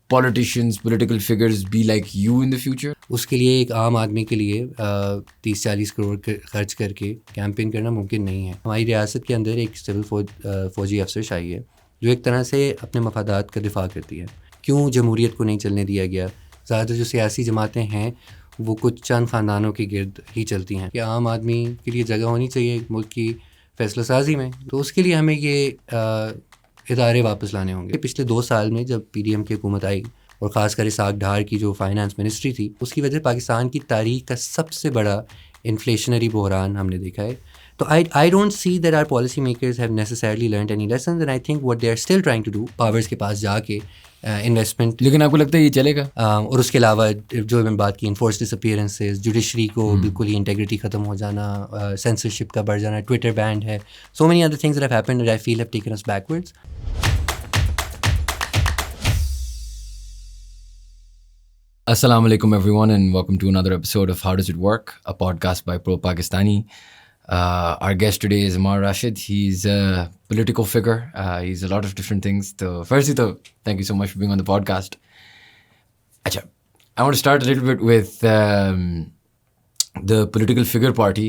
politicians, political figures be like you in the future? اس کے لیے ایک عام آدمی کے لیے 30-40 کروڑ خرچ کر کے کیمپین کرنا ممکن نہیں ہے. ہماری ریاست کے اندر ایک سول فوجی افسر شاہی ہے جو ایک طرح سے اپنے مفادات کا دفاع کرتی ہے. کیوں جمہوریت کو نہیں چلنے دیا گیا؟ زیادہ جو سیاسی جماعتیں ہیں وہ کچھ چند خاندانوں کے گرد ہی چلتی ہیں. کہ عام آدمی کے لیے جگہ ہونی چاہیے ملک کی فیصلہ سازی میں، تو اس کے لیے ہمیں یہ ادارے واپس لانے ہوں گے. پچھلے 2 سال میں جب PDM کی حکومت آئی اور خاص کر اسحاق ڈھار کی جو فائنانس منسٹری تھی، اس کی وجہ پاکستان کی تاریخ کا سب سے بڑا انفلیشنری بحران ہم نے دیکھا ہے. تو I don't see that our policy makers have necessarily learned any lessons, and I think what they are still trying to do, powers کے پاس جا کے انویسٹمنٹ. لیکن آپ کو لگتا ہے یہ چلے گا؟ اور اس کے علاوہ جو میں بات کی انفورس ڈس اپیئرنسز، جوڈیشری کو بالکل ہی انٹیگریٹی ختم ہو جانا، سینسرشپ کا بڑھ جانا، ٹویٹر بینڈ ہے، so many other things that have happened that I feel have taken us backwards. Assalamu alaikum everyone and welcome to another episode of How Does It Work, a podcast by Pro Pakistani. Our guest today is Ammar Rashid. He's a political figure. He's a lot of different things. So firstly, thank you so much for being on the podcast. Acha, I want to start a little bit with the political figure party.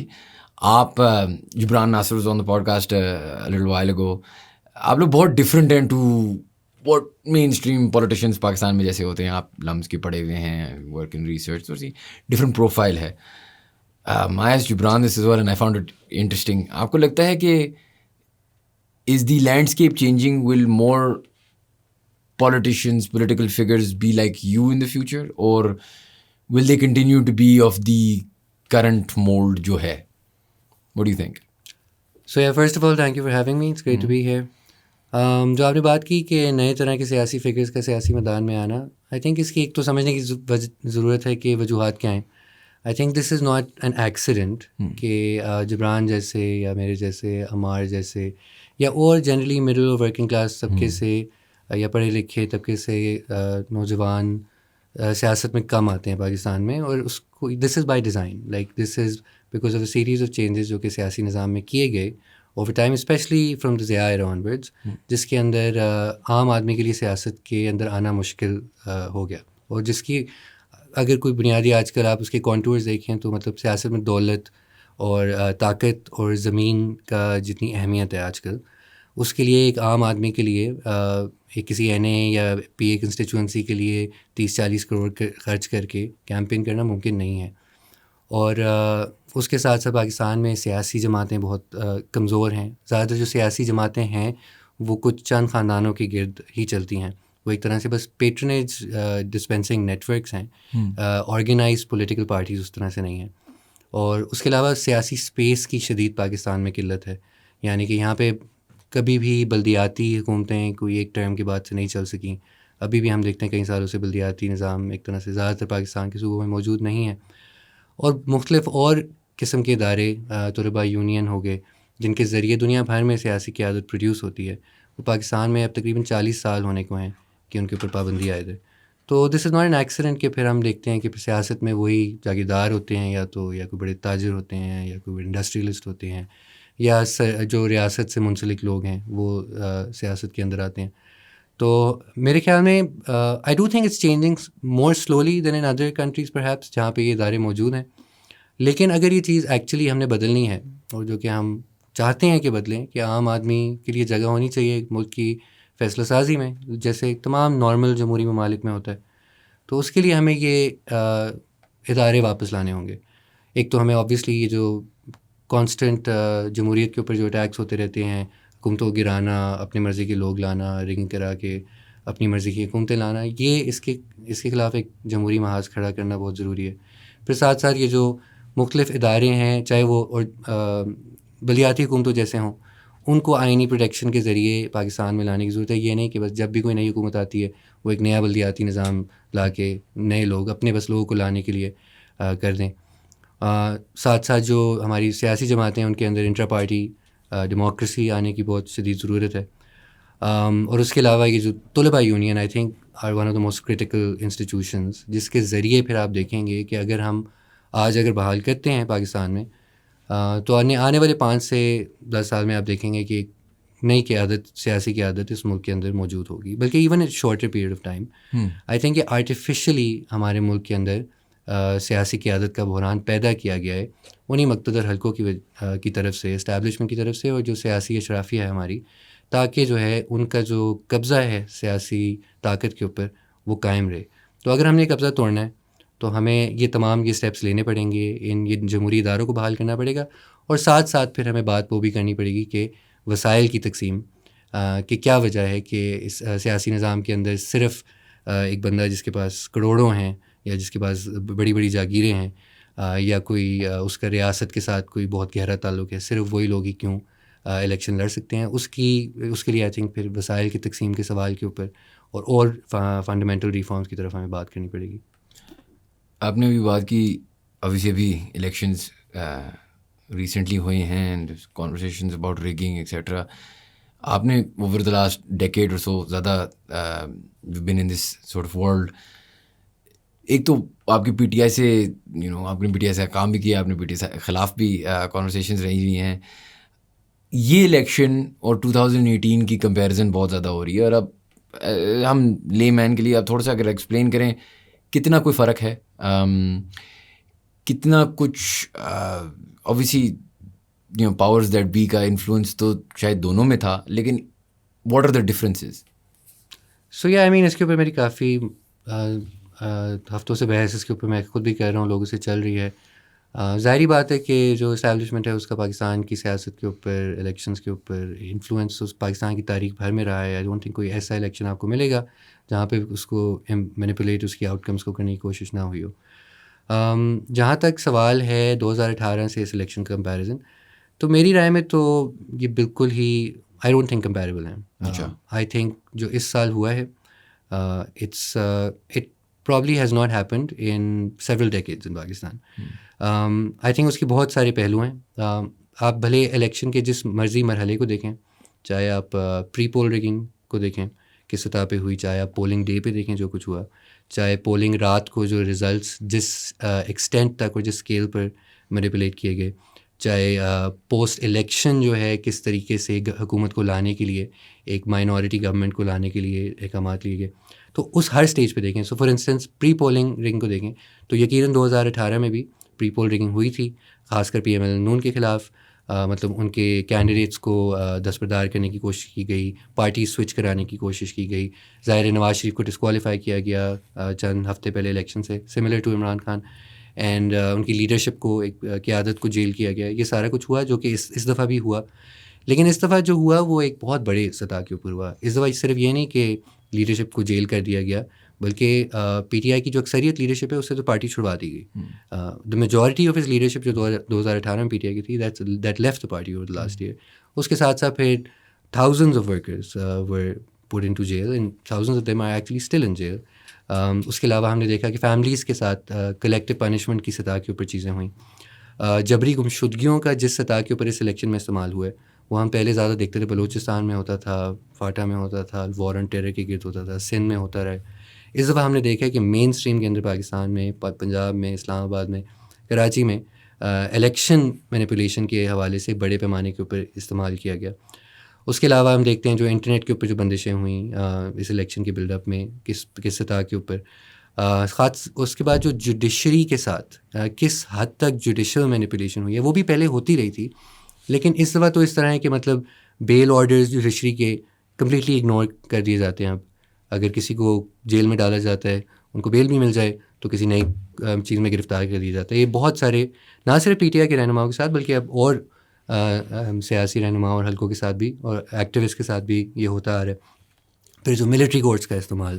Gibran Nasir was on the podcast a little while ago. آپ لوگ بہت different ہیں to what mainstream politicians Pakistan میں جیسے ہوتے ہیں. آپ لمس کے پڑھے ہوئے ہیں, ورک ان ریسرچ, تو ڈفرینٹ پروفائل ہے. Maiz Jibran this is well and I found it interesting. آپ کو لگتا ہے کہ is the landscape changing, will more politicians, political figures be like you in the future, اور will they continue to be of the current mould جو ہے؟ What do you think? So yeah, first of all, thank you for having me. It's great to be here. جو آپ نے بات کی کہ نئے طرح کے سیاسی فگرز کا سیاسی میدان میں آنا, آئی تھنک اس کی ایک تو سمجھنے کی ضرورت ہے کہ وجوہات کیا ہیں. I think this is not an accident کہ جبران جیسے یا میرے جیسے, عمار جیسے, یا اور جنرلی مڈل اور ورکنگ کلاس طبقے سے یا پڑھے لکھے طبقے سے نوجوان سیاست میں کم آتے ہیں پاکستان میں. اور اس کو this is by design, like this is because of a series of changes جو کہ سیاسی نظام میں کیے گئے over time, especially from the Zia era onwards, جس کے اندر عام آدمی کے لیے سیاست کے اندر آنا مشکل ہو گیا. اور جس کی اگر کوئی بنیادی آج کل آپ اس کے کانٹورز دیکھیں تو مطلب سیاست میں دولت اور طاقت اور زمین کا جتنی اہمیت ہے آج کل, اس کے لیے ایک عام آدمی کے لیے کسی این اے یا PA کنسٹیچوئنسی کے لیے 30-40 کروڑ خرچ کر کے کیمپین کرنا ممکن نہیں ہے. اور اس کے ساتھ ساتھ پاکستان میں سیاسی جماعتیں بہت کمزور ہیں. زیادہ جو سیاسی جماعتیں ہیں وہ کچھ چند خاندانوں کے گرد ہی چلتی ہیں. وہ ایک طرح سے بس پیٹرنیج ڈسپینسنگ نیٹ ورکس ہیں, آرگنائز پولیٹیکل پارٹیز اس طرح سے نہیں ہیں. اور اس کے علاوہ سیاسی اسپیس کی شدید پاکستان میں قلت ہے. یعنی کہ یہاں پہ کبھی بھی بلدیاتی حکومتیں کوئی ایک ٹرم کے بعد سے نہیں چل سکیں. ابھی بھی ہم دیکھتے ہیں کئی سالوں سے بلدیاتی نظام ایک طرح سے زیادہ تر پاکستان کے صوبوں میں موجود نہیں ہے. اور مختلف اور قسم کے ادارے, طلباء یونین ہو گئے, جن کے ذریعے دنیا بھر میں سیاسی قیادت پروڈیوس ہوتی ہے, وہ پاکستان میں اب تقریباً 40 سال ہونے کو ہیں کہ ان کے اوپر پابندی عائد ہے. تو دس از ناٹ این ایکسیڈنٹ کہ پھر ہم دیکھتے ہیں کہ پھر سیاست میں وہی جاگیردار ہوتے ہیں یا کوئی بڑے تاجر ہوتے ہیں یا کوئی انڈسٹریلسٹ ہوتے ہیں, یا جو ریاست سے منسلک لوگ ہیں وہ سیاست کے اندر آتے ہیں. تو میرے خیال میں I do think it's changing more slowly than in other countries perhaps جہاں پہ یہ ادارے موجود ہیں. لیکن اگر یہ چیز ایکچولی ہم نے بدلنی ہے, اور جو کہ ہم چاہتے ہیں کہ بدلیں, کہ عام آدمی کے لیے جگہ ہونی چاہیے ملک کی فیصلہ سازی میں جیسے تمام نارمل جمہوری ممالک میں ہوتا ہے, تو اس کے لیے ہمیں یہ ادارے واپس لانے ہوں گے. ایک تو ہمیں آبویسلی یہ جو کانسٹنٹ جمہوریت کے اوپر جو اٹیکس ہوتے رہتے ہیں, حکومتوں کو گرانا, اپنی مرضی کے لوگ لانا, رنگ کرا کے اپنی مرضی کی حکومتیں لانا, یہ اس کے خلاف ایک جمہوری محاذ کھڑا کرنا بہت ضروری ہے. پھر ساتھ ساتھ یہ جو مختلف ادارے ہیں, چاہے وہ بلدیاتی حکومتوں جیسے ہوں, ان کو آئینی پروٹیکشن کے ذریعے پاکستان میں لانے کی ضرورت ہے. یہ نہیں کہ بس جب بھی کوئی نئی حکومت آتی ہے وہ ایک نیا بلدیاتی نظام لا کے نئے لوگ اپنے بس لوگوں کو لانے کے لیے کر دیں. ساتھ ساتھ جو ہماری سیاسی جماعتیں ہیں ان کے اندر انٹرا پارٹی ڈیموکریسی آنے کی بہت شدید ضرورت ہے. اور اس کے علاوہ یہ جو طلباء union I think are one of the most critical institutions, جس کے ذریعے پھر آپ دیکھیں گے کہ اگر ہم آج بحال کرتے ہیں پاکستان میں, تو آنے والے 5 سے 10 سال میں آپ دیکھیں گے کہ نئی قیادت, سیاسی قیادت اس ملک کے اندر موجود ہوگی, بلکہ even a shorter period of time. I think کہ آرٹیفیشلی ہمارے ملک کے اندر سیاسی قیادت کا بحران پیدا کیا گیا ہے انہی مقتدر حلقوں کی طرف سے, اسٹیبلشمنٹ کی طرف سے, اور جو سیاسی اشرافیہ ہے ہماری, تاکہ جو ہے ان کا جو قبضہ ہے سیاسی طاقت کے اوپر وہ قائم رہے. تو اگر ہم نے قبضہ توڑنا ہے تو ہمیں یہ تمام یہ اسٹیپس لینے پڑیں گے, یہ جمہوری اداروں کو بحال کرنا پڑے گا, اور ساتھ ساتھ پھر ہمیں بات وہ بھی کرنی پڑے گی کہ وسائل کی تقسیم, کہ کیا وجہ ہے کہ اس سیاسی نظام کے اندر صرف ایک بندہ جس کے پاس کروڑوں ہیں یا جس کے پاس بڑی بڑی جاگیریں ہیں یا کوئی اس کا ریاست کے ساتھ کوئی بہت گہرا تعلق ہے, صرف وہی لوگ ہی کیوں الیکشن لڑ سکتے ہیں. اس کے لیے آئی تھنک پھر وسائل کی تقسیم کے سوال کے اوپر اور فنڈامنٹل ریفارمز کی طرف ہمیں بات کرنی پڑے گی. آپ نے بھی بات کی, ابھی ابھی الیکشنز ریسنٹلی ہوئے ہیں and conversations about rigging etcetera. آپ نے اوور دا لاسٹ ڈیکیڈ اور سو زیادہ بن ان دس سورٹ آف ورلڈ. ایک تو آپ کی پی ٹی آئی سے آپ نے پی ٹی آئی سے کام بھی کیا, آپ نے پی ٹی آئی کے خلاف بھی کانورسیشنز رہی ہوئی ہیں. یہ الیکشن اور 2018 کی کمپیریزن بہت زیادہ ہو رہی ہے, اور اب ہم لے مین کے لیے آپ تھوڑا سا اگر ایکسپلین کریں کتنا کوئی فرق ہے, کتنا کچھ obviously پاورز دیٹ بی کا انفلوئنس تو شاید دونوں میں تھا, لیکن واٹ آر دا ڈفرینسز؟ سو یا آئی مین اس کے اوپر میری کافی ہفتوں سے بحث اس کے اوپر میں خود بھی کہہ رہا ہوں, لوگوں سے چل رہی ہے. ظاہری بات ہے کہ جو اسٹیبلشمنٹ ہے اس کا پاکستان کی سیاست کے اوپر, الیکشنز کے اوپر انفلوئنس اس پاکستان کی تاریخ بھر میں رہا ہے. آئی ڈونٹ تھنک کوئی ایسا الیکشن آپ کو ملے گا جہاں پہ اس کو مینیپولیٹ اس کی آؤٹ کمس کو کرنے کی کوشش نہ ہوئی ہو. جہاں تک سوال ہے 2018 سے اس الیکشن کا کمپیریزن, تو میری رائے میں تو یہ بالکل ہی آئی ڈونٹ تھنک کمپیریبل ہیں. آئی تھنک جو اس سال ہوا ہے it probably has not happened in several decades in Pakistan. I think اس کے بہت سارے پہلو ہیں. آپ بھلے الیکشن کے جس مرضی مرحلے کو دیکھیں, چاہے آپ پری پول ریگنگ کو دیکھیں کس سطح پہ ہوئی, چاہے آپ پولنگ ڈے پہ دیکھیں جو کچھ ہوا, چاہے پولنگ رات کو جو ریزلٹس جس ایکسٹینٹ تک اور جس اسکیل پر مینیپولیٹ کیے گئے, چاہے پوسٹ الیکشن جو ہے کس طریقے سے حکومت کو لانے کے لیے, ایک مائنورٹی گورنمنٹ کو لانے کے لیے احکامات لیے گئے, تو اس ہر اسٹیج پہ دیکھیں. سو فار انسٹنس پری پولنگ رنگ کو دیکھیں تو یقیناً 2018 میں بھی پری پول رنگنگ ہوئی تھی, خاص کر پی ایم ایل نون کے خلاف. مطلب ان کے کینڈیڈیٹس کو دستبردار کرنے کی کوشش کی گئی, پارٹی سوئچ کرانے کی کوشش کی گئی. ظاہر نواز شریف کو ڈسکوالیفائی کیا گیا چند ہفتے پہلے الیکشن سے, similar to Imran Khan, and ان کی لیڈرشپ کو, ایک قیادت کو جیل کیا گیا. یہ سارا کچھ ہوا جو کہ اس دفعہ بھی ہوا, لیکن اس دفعہ جو ہوا وہ ایک بہت بڑے سطح کے اوپر ہوا. اس دفعہ صرف یہ نہیں کہ لیڈرشپ کو جیل کر دیا گیا, بلکہ پی ٹی آئی کی جو اکثریت لیڈرشپ ہے اس سے تو پارٹی چھڑوا دی گئی. The majority of his leadership جو 2018 میں پی ٹی آئی کی تھی that left the party over the last year. اس کے ساتھ ساتھ پھر thousands of workers were put into jail and thousands of them are actually still in jail. اس کے علاوہ ہم نے دیکھا کہ فیملیز کے ساتھ کلیکٹیو پنشمنٹ کی سطح کے اوپر چیزیں ہوئیں. جبری گمشدگیوں کا جس سطح کے اوپر اس الیکشن میں استعمال ہوا ہے وہ ہم پہلے زیادہ دیکھتے تھے. بلوچستان میں ہوتا تھا, فاٹا میں ہوتا تھا, وار آن ٹیرر کے گرد ہوتا تھا, سندھ میں ہوتا رہا. اس دفعہ ہم نے دیکھا کہ مین اسٹریم کے اندر پاکستان میں, پنجاب میں, اسلام آباد میں, کراچی میں الیکشن مینیپولیشن کے حوالے سے بڑے پیمانے کے اوپر استعمال کیا گیا. اس کے علاوہ ہم دیکھتے ہیں جو انٹرنیٹ کے اوپر جو بندشیں ہوئیں اس الیکشن کے بلڈ اپ میں کس سطح کے اوپر, خاص اس کے بعد جو جوڈیشری کے ساتھ کس حد تک جوڈیشل مینیپولیشن ہوئی ہے وہ بھی پہلے ہوتی رہی تھی, لیکن اس دفعہ تو اس طرح ہے کہ مطلب بیل آرڈرز جوڈیشری کے کمپلیٹلی اگنور کر دیے جاتے ہیں. اب اگر کسی کو جیل میں ڈالا جاتا ہے, ان کو بیل بھی مل جائے تو کسی نئی چیز میں گرفتار کر دیا جاتا ہے. یہ بہت سارے نہ صرف پی ٹی آئی کے رہنماؤں کے ساتھ بلکہ اب اور سیاسی رہنماؤں اور حلقوں کے ساتھ بھی اور ایکٹیوسٹ کے ساتھ بھی یہ ہوتا آ رہا ہے. پھر جو ملٹری کورٹس کا استعمال,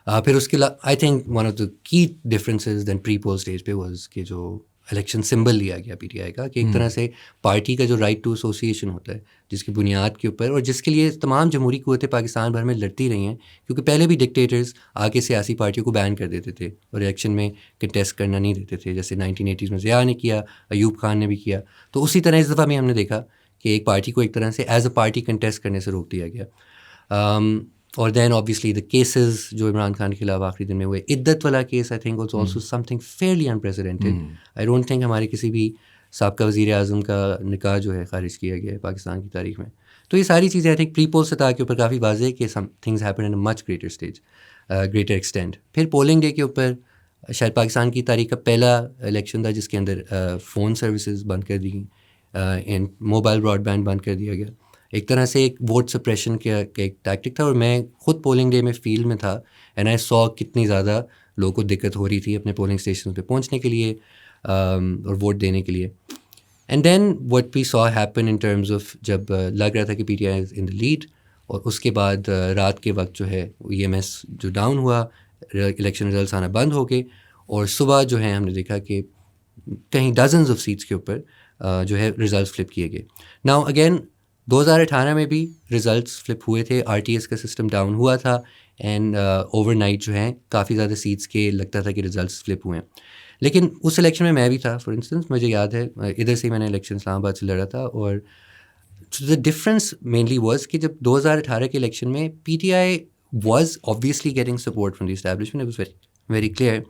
پھر اس کے آئی تھنک ون آف دا کی ڈفرینسز دین پری پول اسٹیج پہ واز کہ جو الیکشن سمبل لیا گیا پی ٹی آئی کا, کہ ایک طرح سے پارٹی کا جو رائٹ ٹو ایسوسیشن ہوتا ہے جس کی بنیاد کے اوپر, اور جس کے لیے تمام جمہوری قوتیں پاکستان بھر میں لڑتی رہی ہیں, کیونکہ پہلے بھی ڈکٹیٹرز آ کے سیاسی پارٹیوں کو بین کر دیتے تھے اور الیکشن میں کنٹیسٹ کرنا نہیں دیتے تھے, جیسے 1980s میں ضیاء نے کیا, ایوب خان نے بھی کیا. تو اسی طرح اس دفعہ بھی ہم نے دیکھا کہ ایک پارٹی کو ایک طرح سے ایز اے پارٹی کنٹیسٹ کرنے سے روک دیا گیا. اور دین آبویسلی دا کیسز جو عمران خان کے خلاف آخری دن میں ہوئے, عدت والا case I think was also some thing fairly unprecedented. I don't think ہمارے کسی بھی سابقہ وزیر اعظم کا نکاح جو ہے خارج کیا گیا ہے پاکستان کی تاریخ میں. تو یہ ساری چیزیں آئی تھنک پری پول سطح کے اوپر کافی واضح ہے کہ some things happen in a much greater stage greater extent. پھر پولنگ ڈے کے اوپر شاید پاکستان کی تاریخ کا پہلا الیکشن تھا جس کے اندر فون سروسز بند کر دی گئیں، موبائل براڈ بینڈ بند کر دیا گیا. ایک طرح سے ایک ووٹ سپریشن کا ایک ٹیکٹک تھا. اور میں خود پولنگ ڈے میں فیلڈ میں تھا اینڈ آئی سو کتنی زیادہ لوگوں کو دقت ہو رہی تھی اپنے پولنگ اسٹیشن پہ پہنچنے کے لیے اور ووٹ دینے کے لیے. And then what we saw happen in terms of جب لگ رہا تھا کہ پی T I is in the lead, اور اس کے بعد رات کے وقت جو ہے ای ایم ایس جو ڈاؤن ہوا، الیکشن رزلٹس آنا بند ہو گئے، اور صبح جو ہے ہم نے دیکھا کہ کہیں ڈزنز آف سیٹس کے اوپر جو ہے رزلٹس فلپ کیے گئے. ناؤ اگین 2018 میں بھی رزلٹس فلپ ہوئے تھے، آر ٹی ایس کا سسٹم ڈاؤن ہوا تھا، اینڈ اوور نائٹ جو ہیں کافی زیادہ سیٹس کے لگتا تھا کہ رزلٹس فلپ ہوئے ہیں. لیکن اس الیکشن میں بھی تھا. فار انسٹنس مجھے یاد ہے ادھر سے میں نے الیکشن اسلام آباد سے لڑا تھا، اور دا ڈفرینس مینلی واز کہ جب 2018 کے الیکشن میں P T I was obviously getting support from the establishment, it was very clear,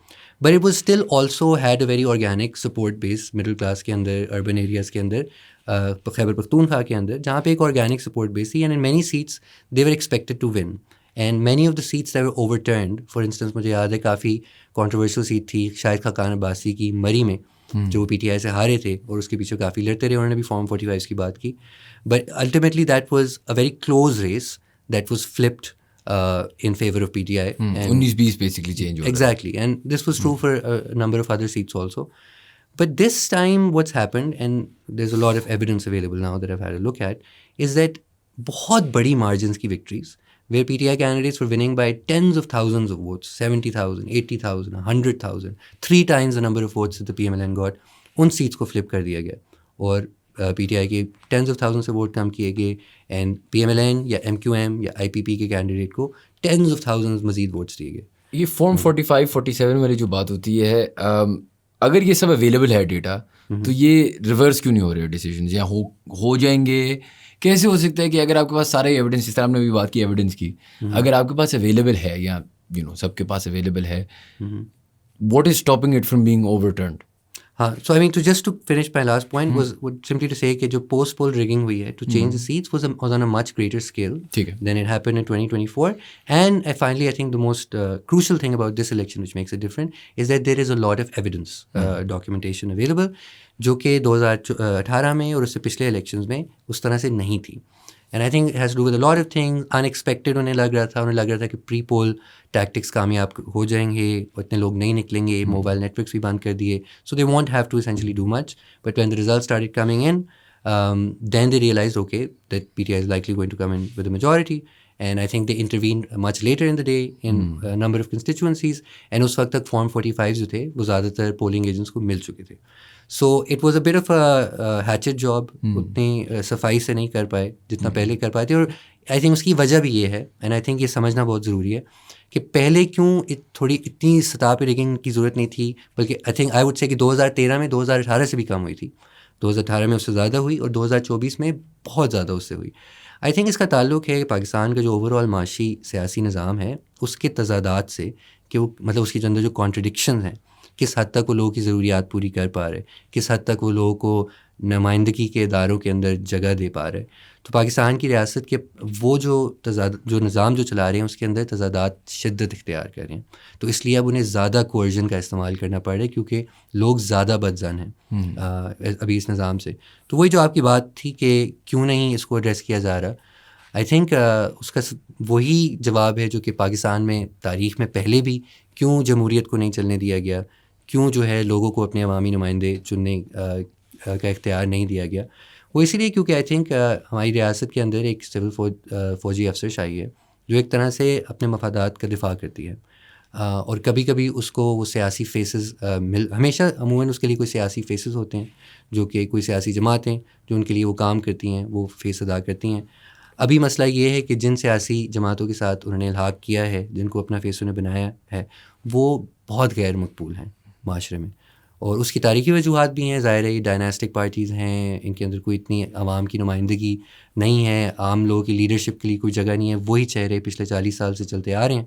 but it was still also had a very organic support base middle class کے اندر، urban areas کے اندر، خیبر پختونخوا کے اندر، جہاں پہ ایک آرگینک سپورٹ بیس تھی. And in many seats they were expected to win, and many of the seats they were overturned. For instance مجھے یاد ہے کافی کانٹروورشل سیٹ تھی شاہد خاقان عباسی کی مری میں، جو پی ٹی آئی سے ہارے تھے اور اس کے پیچھے کافی لڑتے رہے. انہوں نے بھی فارم 45 کی بات کی، but ultimately that was a very close race that was flipped in favor of PTI. 19-20 basically change over. Exactly, and this was true for a number of other seats also. But this time what's happened, and there's a lot of evidence available now that I've had a look at, is that bahut badi margins ki victories where PTI candidates were winning by tens of thousands of votes, 70,000, 80,000, 100,000, 3 times the number of votes that the PMLN got, in seats کو flip کر دیا گیا. اور پی T I کے tens of thousand سے vote کم کیے گئے، and P M L N یا ایم کیو ایم یا آئی پی پی کے کینڈیڈیٹ کو ٹینز آف تھاؤزنڈ مزید ووٹس دیے گئے. یہ فارم 45-47 والی جو بات ہوتی ہے، اگر یہ سب اویلیبل ہے ڈیٹا، تو یہ ریورس کیوں نہیں ہو رہے ڈیسیجنز، یا ہو جائیں گے؟ کیسے ہو سکتا ہے کہ اگر آپ کے پاس سارے ایویڈنس، اس طرح ہم نے بھی بات کی ایویڈنس کی، اگر آپ کے پاس اویلیبل ہے، یا سب کے پاس اویلیبل ہے، what is stopping it from being overturned? ہاں، so I mean to just to finish my last point was simply to say کہ جو پوسٹ پول ریگنگ ہوئی ہے to change the seats was on a much greater scale than it happen in 2024. And finally I think the most crucial thing about this election which makes it different is that there is a lot of evidence, documentation available, جو کہ 2018 میں اور اس سے پچھلے elections میں اس طرح سے نہیں تھی. And I think it has to do with a lot of things. Unexpected انہیں لگ رہا تھا کہ پری پول ٹیکٹکس کامیاب ہو جائیں گے، اتنے لوگ نہیں نکلیں گے، موبائل نیٹ ورکس بھی بند کر دیے، so they won't have to essentially do much. But when the result started coming in then they realise okay that P T I is likely going to come in with a majority. And I think they intervened much later in the day in number of constituencies. And اس وقت تک form 45 جو تھے وہ زیادہ تر polling agents کو مل چکے تھے. So it was a bit of hatched job. اتنی صفائی سے نہیں کر پائے جتنا پہلے کر پائے تھے. اور آئی تھنک اس کی وجہ بھی یہ ہے، اینڈ آئی تھنک یہ سمجھنا بہت ضروری ہے کہ پہلے کیوں تھوڑی اتنی سطح پہ ریگنگ کی ضرورت نہیں تھی، بلکہ I think I would say کہ 2013 میں 2018 سے بھی کم ہوئی تھی، 2018 میں اس سے زیادہ ہوئی، اور 2024 میں بہت زیادہ اس سے ہوئی. آئی تھنک اس کا تعلق ہے کہ پاکستان کا جو اوور آل معاشی سیاسی نظام ہے اس کے تضادات سے، کہ وہ مطلب اس کے اندر جو کانٹرڈکشنز ہیں، کس حد تک وہ لوگوں کی ضروریات پوری کر پا رہے، کس حد تک وہ لوگوں کو نمائندگی کے اداروں کے اندر جگہ دے پا رہے. تو پاکستان کی ریاست کے وہ جو نظام جو چلا رہے ہیں اس کے اندر تضادات شدت اختیار کر رہے ہیں. تو اس لیے اب انہیں زیادہ کوئرژن کا استعمال کرنا پڑ رہا ہے، کیونکہ لوگ زیادہ بدظن ہیں ابھی اس نظام سے. تو وہی جو آپ کی بات تھی کہ کیوں نہیں اس کو ایڈریس کیا جا رہا، آئی تھنک اس کا وہی جواب ہے جو کہ پاکستان میں تاریخ میں پہلے بھی کیوں جمہوریت کو نہیں چلنے دیا گیا، کیوں جو ہے لوگوں کو اپنے عوامی نمائندے چننے کا اختیار نہیں دیا گیا. وہ اسی لیے کیونکہ آئی تھنک ہماری ریاست کے اندر ایک سول فوجی افسر شاہی ہے جو ایک طرح سے اپنے مفادات کا دفاع کرتی ہے، اور کبھی کبھی اس کو وہ سیاسی فیسز ہمیشہ عموماً اس کے لیے کوئی سیاسی فیسز ہوتے ہیں، جو کہ کوئی سیاسی جماعتیں جو ان کے لیے وہ کام کرتی ہیں وہ فیس ادا کرتی ہیں. ابھی مسئلہ یہ ہے کہ جن سیاسی جماعتوں کے ساتھ انہوں نے الحاق کیا ہے، جن کو اپنا فیس انہیں بنایا ہے، وہ بہت غیر مقبول ہیں معاشرے میں، اور اس کی تاریخی وجوہات بھی ہیں. ظاہر ہے یہ ڈائناسٹک پارٹیز ہیں، ان کے اندر کوئی اتنی عوام کی نمائندگی نہیں ہے، عام لوگوں کی لیڈرشپ کے لیے کوئی جگہ نہیں ہے، وہی چہرے پچھلے 40 سال سے چلتے آ رہے ہیں.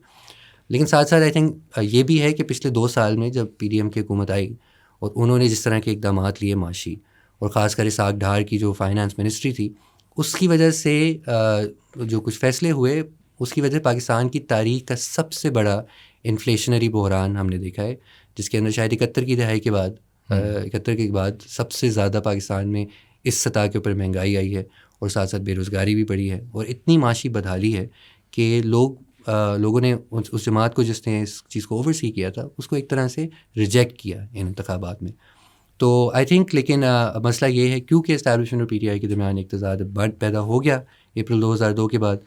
لیکن ساتھ ساتھ آئی تھنک یہ بھی ہے کہ پچھلے 2 سال میں جب پی ڈی ایم کی حکومت آئی اور انہوں نے جس طرح کے اقدامات لیے معاشی، اور خاص کر اسحاق ڈھار کی جو فائنانس منسٹری تھی، اس کی وجہ سے جو کچھ فیصلے ہوئے اس کی وجہ سے پاکستان کی تاریخ کا سب سے بڑا انفلیشنری بحران ہم نے دیکھا ہے، جس کے اندر شاید 71 کی دہائی کے بعد 71 کے بعد سب سے زیادہ پاکستان میں اس سطح کے اوپر مہنگائی آئی ہے، اور ساتھ ساتھ بے روزگاری بھی بڑھی ہے، اور اتنی معاشی بدحالی ہے کہ لوگوں نے اس جماعت کو جس نے اس چیز کو اوور سی کیا تھا اس کو ایک طرح سے ریجیکٹ کیا ان انتخابات میں. تو آئی تھنک لیکن مسئلہ یہ ہے کیونکہ اسٹیبلشمنٹ اور پی ٹی آئی کے درمیان ایک تضاد پیدا ہو گیا اپریل 2002 کے بعد،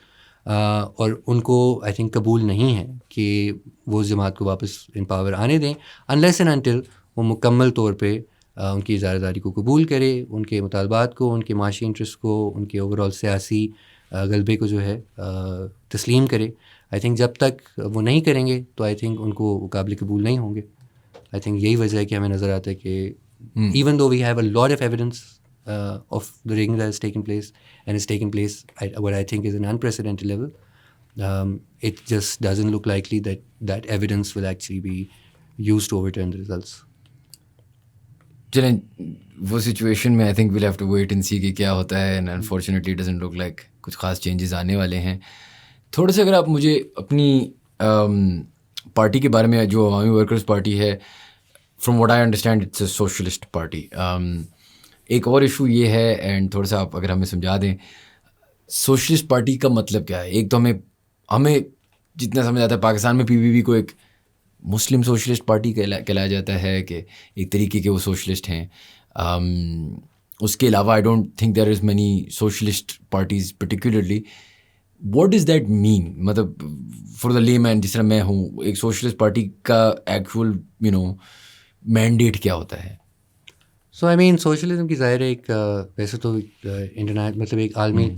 اور ان کو آئی تھنک قبول نہیں ہے کہ وہ اس جماعت کو واپس ان پاور آنے دیں انلیس اینڈ انٹل وہ مکمل طور پہ ان کی اظہار داری کو قبول کرے، ان کے مطالبات کو، ان کے معاشی انٹرسٹ کو، ان کے اوور آل سیاسی غلبے کو جو ہے تسلیم کرے. آئی تھنک جب تک وہ نہیں کریں گے تو آئی تھنک ان کو قابل قبول نہیں ہوں گے. آئی تھنک یہی وجہ ہے کہ ہمیں نظر آتا ہے کہ even though we have a lot of evidence of the rigging that has taken place, and it's taken place at what I think is an unprecedented level, it just doesn't look likely that that evidence will actually be used to overturn the results. چلیں وہ situation میں I think we'll have to wait and see کہ کیا ہوتا ہے، and unfortunately doesn't look like کچھ خاص changes آنے والے ہیں. تھوڑا سا اگر آپ مجھے اپنی پارٹی کے بارے میں، جو عوامی ورکرز پارٹی ہے، from what I understand it's a socialist party. ایک اور ایشو یہ ہے، اینڈ تھوڑا سا آپ اگر ہمیں سمجھا دیں سوشلسٹ پارٹی کا مطلب کیا ہے. ایک تو ہمیں جتنا سمجھ آتا ہے پاکستان میں پی پی پی کو ایک مسلم سوشلسٹ پارٹی کہلایا جاتا ہے کہ ایک طریقے کے وہ سوشلسٹ ہیں. اس کے علاوہ I don't think there is many socialist parties particularly. What does that mean? مطلب فار دا لے مین جس طرح میں ہوں، ایک سوشلسٹ پارٹی کا ایکچوئل مینڈیٹ کیا ہوتا ہے؟ سو آئی مین سوشلزم کی ظاہر ایک ویسے تو مطلب ایک عالمی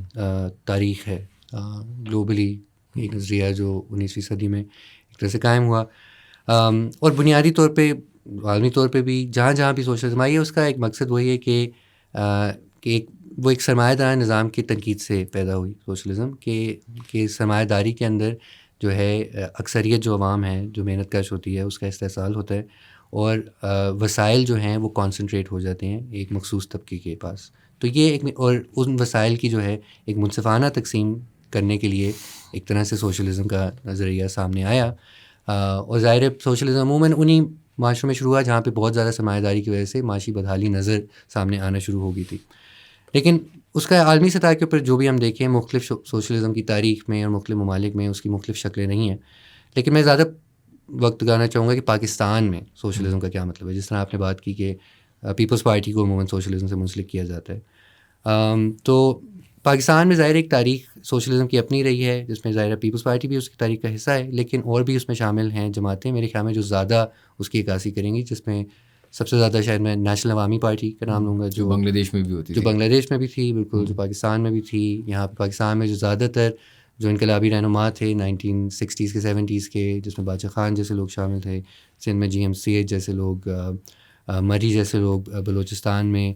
تاریخ ہے، گلوبلی ایک نظریہ جو 19ویں صدی میں ایک طرح سے قائم ہوا، اور بنیادی طور پہ عالمی طور پہ بھی جہاں جہاں بھی سوشلزم آئی ہے اس کا ایک مقصد وہی ہے کہ وہ ایک سرمایہ دار نظام کی تنقید سے پیدا ہوئی سوشلزم، کہ سرمایہ داری کے اندر جو ہے اکثریت جو عوام ہے جو محنت کش ہوتی ہے اس کا استحصال ہوتا ہے، اور وسائل جو ہیں وہ کانسنٹریٹ ہو جاتے ہیں ایک مخصوص طبقے کے پاس. تو یہ اور ان وسائل کی جو ہے ایک منصفانہ تقسیم کرنے کے لیے ایک طرح سے سوشلزم کا نظریہ سامنے آیا. اور ظاہر سوشلزم عموماً انہی معاشروں میں شروع ہوا جہاں پہ بہت زیادہ سرمایہ داری کی وجہ سے معاشی بدحالی نظر سامنے آنا شروع ہو گئی تھی. لیکن اس کا عالمی سطح کے اوپر جو بھی ہم دیکھیں مختلف سوشلزم کی تاریخ میں اور مختلف ممالک میں اس کی مختلف شکلیں نہیں ہیں. لیکن میں زیادہ وقت گانا چاہوں گا کہ پاکستان میں سوشلزم کا کیا مطلب ہے. جس طرح آپ نے بات کی کہ پیپلز پارٹی کو عموماً سوشلزم سے منسلک کیا جاتا ہے، تو پاکستان میں ظاہر ایک تاریخ سوشلزم کی اپنی رہی ہے، جس میں ظاہر پیپلز پارٹی بھی اس کی تاریخ کا حصہ ہے، لیکن اور بھی اس میں شامل ہیں جماعتیں میرے خیال میں جو زیادہ اس کی عکاسی کریں گی، جس میں سب سے زیادہ شاید میں نیشنل عوامی پارٹی کا نام لوں گا، جو بنگلہ دیش میں بھی ہوتی، جو بنگلہ دیش میں بھی تھی بالکل، جو پاکستان میں بھی تھی. یہاں پہ پاکستان میں جو زیادہ تر جو انقلابی رہنما تھے 1960s کے 70s کے، جس میں باچا خان جیسے لوگ شامل تھے، سندھ میں GMCH جیسے لوگ، مری جیسے لوگ بلوچستان میں،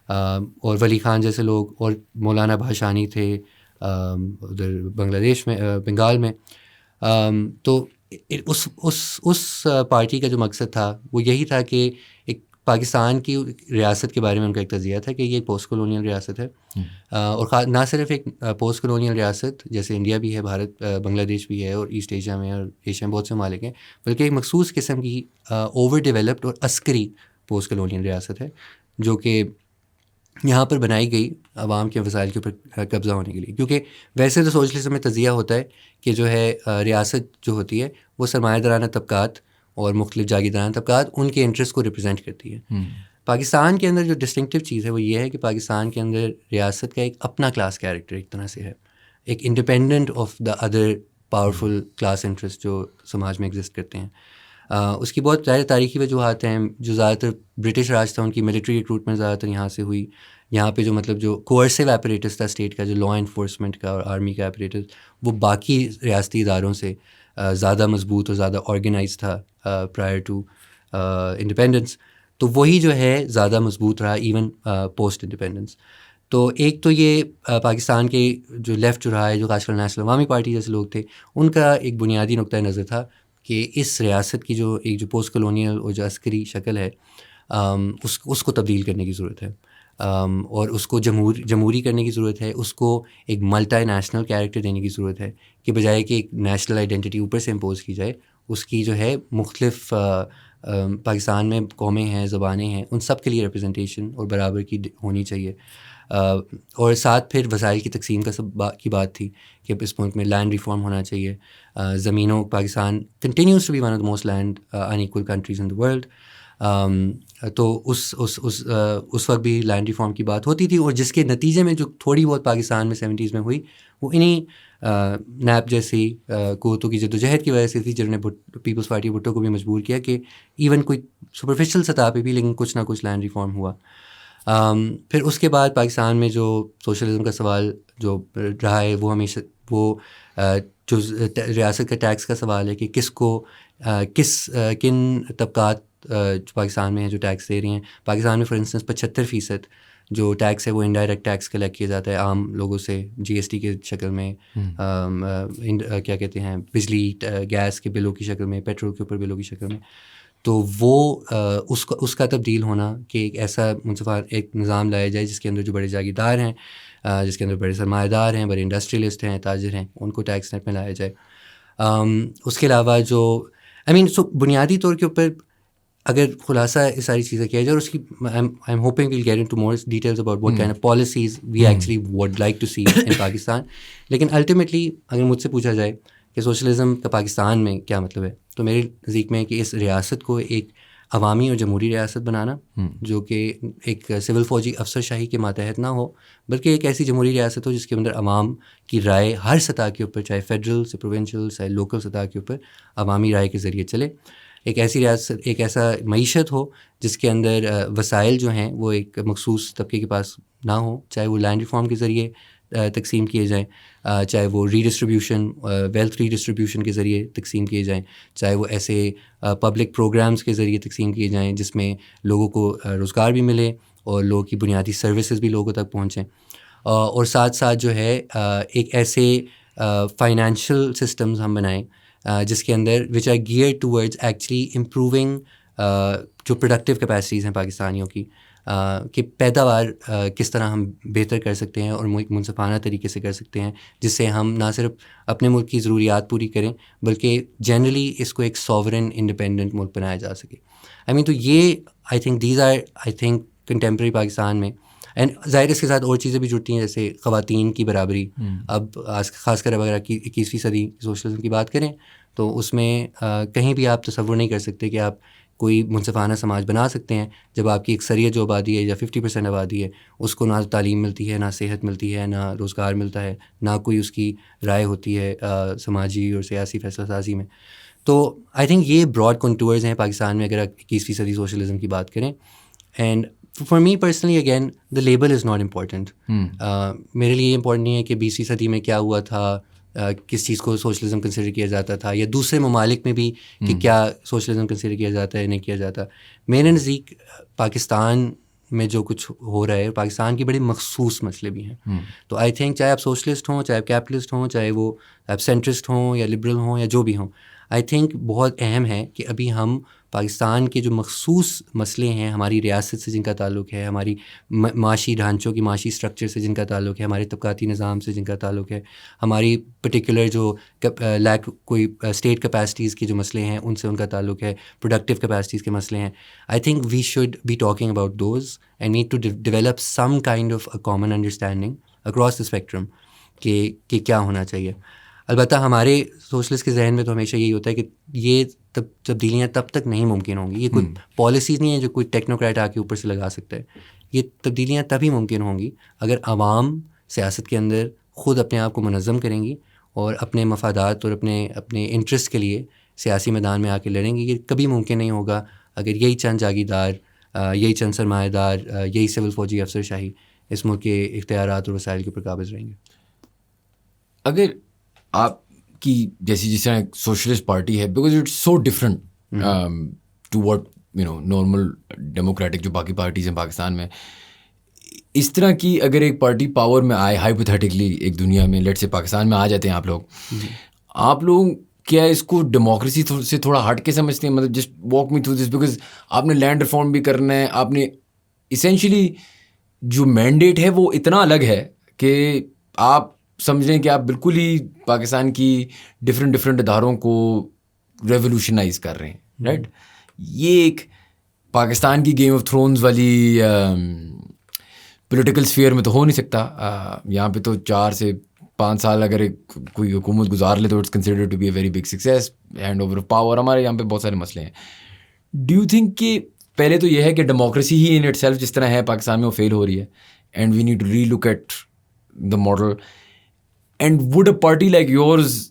اور ولی خان جیسے لوگ، اور مولانا بھاشانی تھے ادھر بنگلہ دیش میں، بنگال میں. تو اس پارٹی کا جو مقصد تھا وہ یہی تھا کہ ایک پاکستان کی ریاست کے بارے میں ان کا ایک تجزیہ تھا کہ یہ ایک پوسٹ کولونیل ریاست ہے، اور نہ صرف ایک پوسٹ کولونیل ریاست جیسے انڈیا بھی ہے، بھارت، بنگلہ دیش بھی ہے، اور ایسٹ ایشیا میں اور ایشیا میں بہت سے ممالک ہیں، بلکہ ایک مخصوص قسم کی اوور ڈیولپڈ اور عسکری پوسٹ کولونیل ریاست ہے جو کہ یہاں پر بنائی گئی عوام کے وسائل کے اوپر قبضہ ہونے کے لیے. کیونکہ ویسے تو سوشلزم میں تجزیہ ہوتا ہے کہ جو ہے ریاست جو ہوتی ہے وہ سرمایہ دارانہ طبقات اور مختلف جاگیردارانہ طبقات ان کے انٹرسٹ کو ریپرزینٹ کرتی ہے. پاکستان کے اندر جو ڈسٹنکٹیو چیز ہے وہ یہ ہے کہ پاکستان کے اندر ریاست کا ایک اپنا کلاس کیریکٹر ایک طرح سے ہے، ایک independent of the other powerful class interest جو سماج میں ایگزسٹ کرتے ہیں. اس کی بہت زیادہ تاریخی وجوہات ہیں. جو زیادہ تر برٹش راج تھا ان کی ملٹری ریکروٹمنٹ زیادہ تر یہاں سے ہوئی. یہاں پہ جو مطلب جو کوئرسو ایپریٹس تھا اسٹیٹ کا، جو لا انفورسمنٹ کا اور آرمی کا ایپریٹس، وہ باقی ریاستی اداروں سے زیادہ مضبوط اور زیادہ آرگنائز تھا پرائر ٹو انڈیپینڈنس. تو وہی جو ہے زیادہ مضبوط رہا ایون پوسٹ انڈیپینڈنس. تو ایک تو یہ پاکستان کے جو لیفٹ جو رہا ہے، جو خاص کر نیشنل عوامی پارٹی جیسے لوگ تھے، ان کا ایک بنیادی نقطۂ نظر تھا کہ اس ریاست کی جو پوسٹ کولونیل اور جو عسکری شکل ہے اس کو تبدیل کرنے کی ضرورت ہے. اور اس کو جمہوری کرنے کی ضرورت ہے, اس کو ایک ملٹی نیشنل کیریکٹر دینے کی ضرورت ہے, کہ بجائے کہ ایک نیشنل آئیڈینٹی اوپر سے امپوز کی جائے, اس کی جو ہے مختلف پاکستان میں قومیں ہیں, زبانیں ہیں, ان سب کے لیے ریپرزنٹیشن اور برابر کی ہونی چاہیے. اور ساتھ پھر وسائل کی تقسیم کی بات تھی کہ اس ملک میں لینڈ ریفارم ہونا چاہیے. زمینوں, Pakistan continues to be one of the most land unequal countries in the world. تو اس وقت بھی لینڈ ریفارم کی بات ہوتی تھی, اور جس کے نتیجے میں جو تھوڑی بہت پاکستان میں 70s میں ہوئی وہ انہی نیب جیسی قوتوں کی جدوجہد کی وجہ سے تھی, جنہوں نے پیپلز پارٹی بھٹو کو بھی مجبور کیا کہ ایون کوئی سپرفیشل سطح پہ بھی لیکن کچھ نہ کچھ لینڈ ریفارم ہوا. پھر اس کے بعد پاکستان میں جو سوشلزم کا سوال جو رہا ہے وہ ہمیشہ وہ جو ریاست کا ٹیکس کا سوال ہے کہ کس کو کن طبقات جو پاکستان میں ہیں جو ٹیکس دے رہی ہیں. پاکستان میں فار انسٹنس 75% جو ٹیکس ہے وہ انڈائریکٹ ٹیکس کلیکٹ کیا جاتا ہے عام لوگوں سے, GST کے شکل میں, کیا کہتے ہیں, بجلی گیس کے بلوں کی شکل میں, پیٹرول کے اوپر بلوں کی شکل میں. تو وہ اس کا تبدیل ہونا کہ ایک ایسا منصفانہ ایک نظام لایا جائے جس کے اندر جو بڑے جاگیردار ہیں, جس کے اندر بڑے سرمایہ دار ہیں, بڑے انڈسٹریلسٹ ہیں, تاجر ہیں, ان کو ٹیکس نیٹ میں لایا جائے. اس کے علاوہ جو بنیادی طور کے اوپر اگر خلاصہ یہ ساری چیزیں کیا جائے, اور اس کی I'm hoping we'll get into more details about what kind of policies we actually would like to see in Pakistan. لیکن الٹیمیٹلی اگر مجھ سے پوچھا جائے کہ سوشلزم کا پاکستان میں کیا مطلب ہے, تو میرے نزدیک میں کہ اس ریاست کو ایک عوامی اور جمہوری ریاست بنانا جو کہ ایک سول فوجی افسر شاہی کے ماتحت نہ ہو, بلکہ ایک ایسی جمہوری ریاست ہو جس کے اندر عوام کی رائے ہر سطح کے اوپر, چاہے فیڈرل سے پروونشل چاہے لوکل سطح کے اوپر, عوامی رائے کے ذریعے چلے. ایک ایسی ریاست, ایک ایسا معیشت ہو جس کے اندر وسائل جو ہیں وہ ایک مخصوص طبقے کے پاس نہ ہوں, چاہے وہ لینڈ ریفارم کے ذریعے تقسیم کیے جائیں, چاہے وہ ویلتھ ری ڈسٹریبیوشن کے ذریعے تقسیم کیے جائیں, چاہے وہ ایسے پبلک پروگرامز کے ذریعے تقسیم کیے جائیں جس میں لوگوں کو روزگار بھی ملے اور لوگوں کی بنیادی سروسز بھی لوگوں تک پہنچیں. اور ساتھ ساتھ جو ہے ایک ایسے فائنینشیل سسٹمز ہم بنائیں جس کے اندر which are gear towards actually improving جو پروڈکٹیو کیپیسٹیز ہیں پاکستانیوں کی, کہ پیداوار کس طرح ہم بہتر کر سکتے ہیں اور منصفانہ طریقے سے کر سکتے ہیں, جس سے ہم نہ صرف اپنے ملک کی ضروریات پوری کریں بلکہ جنرلی اس کو ایک سوورن انڈیپینڈنٹ ملک بنایا جا سکے. تو یہ I think these are contemporary Pakistan میں. اینڈ ظاہر اس کے ساتھ اور چیزیں بھی جڑتی ہیں جیسے خواتین کی برابری. اب خاص کر اگر 21ویں صدی سوشلزم کی بات کریں تو اس میں کہیں بھی آپ تصور نہیں کر سکتے کہ آپ کوئی منصفانہ سماج بنا سکتے ہیں جب آپ کی اکثریت جو آبادی ہے یا 50% آبادی ہے اس کو نہ تعلیم ملتی ہے, نہ صحت ملتی ہے, نہ روزگار ملتا ہے, نہ کوئی اس کی رائے ہوتی ہے سماجی اور سیاسی فیصلہ سازی میں. تو آئی تھنک یہ براڈ کنٹورز ہیں پاکستان میں اگر 21ویں صدی سوشلزم کی بات کریں. And for me personally again the label is not important. میرے لیے یہ امپورٹنٹ نہیں ہے کہ 20ویں صدی میں کیا ہوا تھا, کس چیز کو سوشلزم کنسیڈر کیا جاتا تھا, یا دوسرے ممالک میں بھی کہ کیا سوشلزم کنسیڈر کیا جاتا ہے نہیں کیا جاتا. میرے نزدیک پاکستان میں جو کچھ ہو رہا ہے, پاکستان کی بڑے مخصوص مسئلے بھی ہیں. تو آئی تھنک چاہے آپ سوشلسٹ ہوں, چاہے آپ کیپٹلسٹ ہوں, چاہے وہ آپ سینٹرسٹ ہوں یا لبرل ہوں یا جو بھی ہوں, آئی تھنک بہت اہم ہے کہ ابھی ہم پاکستان کے جو مخصوص مسئلے ہیں ہماری ریاست سے جن کا تعلق ہے, ہماری معاشی ڈھانچوں کی معاشی اسٹرکچر سے جن کا تعلق ہے, ہمارے طبقاتی نظام سے جن کا تعلق ہے, ہماری پرٹیکولر جو کوئی اسٹیٹ کیپیسٹیز کے جو مسئلے ہیں ان سے ان کا تعلق ہے, پروڈکٹیو کیپیسٹیز کے مسئلے ہیں. I think we should be talking about those and need to develop some kind of a common understanding across the spectrum کہ کیا ہونا چاہیے. البتہ ہمارے سوشلسٹ کے ذہن میں تو ہمیشہ یہی ہوتا ہے کہ یہ تبدیلیاں تب تک نہیں ممکن ہوں گی, یہ کوئی پالیسیز نہیں ہے جو کوئی ٹیکنوکریٹ آ کے اوپر سے لگا سکتا ہے. یہ تبدیلیاں تبھی ممکن ہوں گی اگر عوام سیاست کے اندر خود اپنے آپ کو منظم کریں گی اور اپنے مفادات اور اپنے انٹرسٹ کے لیے سیاسی میدان میں آ کے لڑیں گی. یہ کبھی ممکن نہیں ہوگا اگر یہی چند جاگیردار, یہی چند سرمایہ دار, یہی سول فوجی افسر شاہی اس ملک کے اختیارات اور وسائل کے اوپر قابض رہیں گے. اگر آپ کی جیسی جس طرح سوشلسٹ پارٹی ہے, because it's so different to what normal democratic جو باقی پارٹیز ہیں پاکستان میں, اس طرح کی اگر ایک پارٹی پاور میں آئے ہائپوتھیٹکلی ایک دنیا میں, لیٹ سے پاکستان میں آ جاتے ہیں آپ لوگ کیا اس کو ڈیموکریسی سے تھوڑا ہٹ کے سمجھتے ہیں؟ Just walk me through this, because آپ نے لینڈ ریفارم بھی کرنا ہے, آپ نے اسینشلی جو مینڈیٹ ہے وہ اتنا الگ ہے کہ آپ سمجھ لیں کہ آپ بالکل ہی پاکستان کی ڈفرینٹ اداروں کو ریولیوشنائز کر رہے ہیں، رائٹ. یہ ایک پاکستان کی گیم آف تھرونز والی پولیٹیکل اسفیئر میں تو ہو نہیں سکتا. یہاں پہ تو 4 سے 5 سال اگر کوئی حکومت گزار لے تو it's considered to be a very big success. Hand over of power, ہمارے یہاں پہ بہت سارے مسئلے ہیں. ڈو یو تھنک کہ پہلے تو یہ ہے کہ democracy he in it self جس طرح ہے پاکستان میں وہ فیل ہو رہی ہے، and we need to relook at the model. And with a party like yours,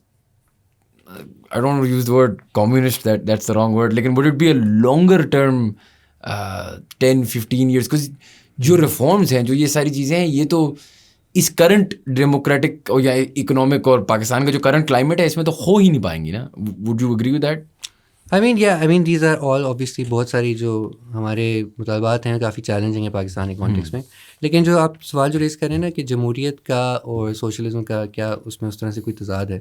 I don't want to use the word communist, that's the wrong word, لیکن would it be a longer term 10-15 years, because جو reforms ہیں، جو یہ ساری چیزیں ہیں، یہ تو اس کرنٹ ڈیموکریٹک یا اکنامک اور پاکستان کا جو کرنٹ کلائمیٹ ہے اس میں تو ہو ہی نہیں پائیں گی نا. would you agree with that? I mean these are all obviously بہت ساری جو ہمارے مطالبات ہیں کافی چیلنجنگ ہیں پاکستان کے کانٹیکس میں. لیکن جو آپ سوال جو ریز کر رہے ہیں نا کہ جمہوریت کا اور سوشلزم کا کیا اس میں اس طرح سے کوئی تضاد ہے،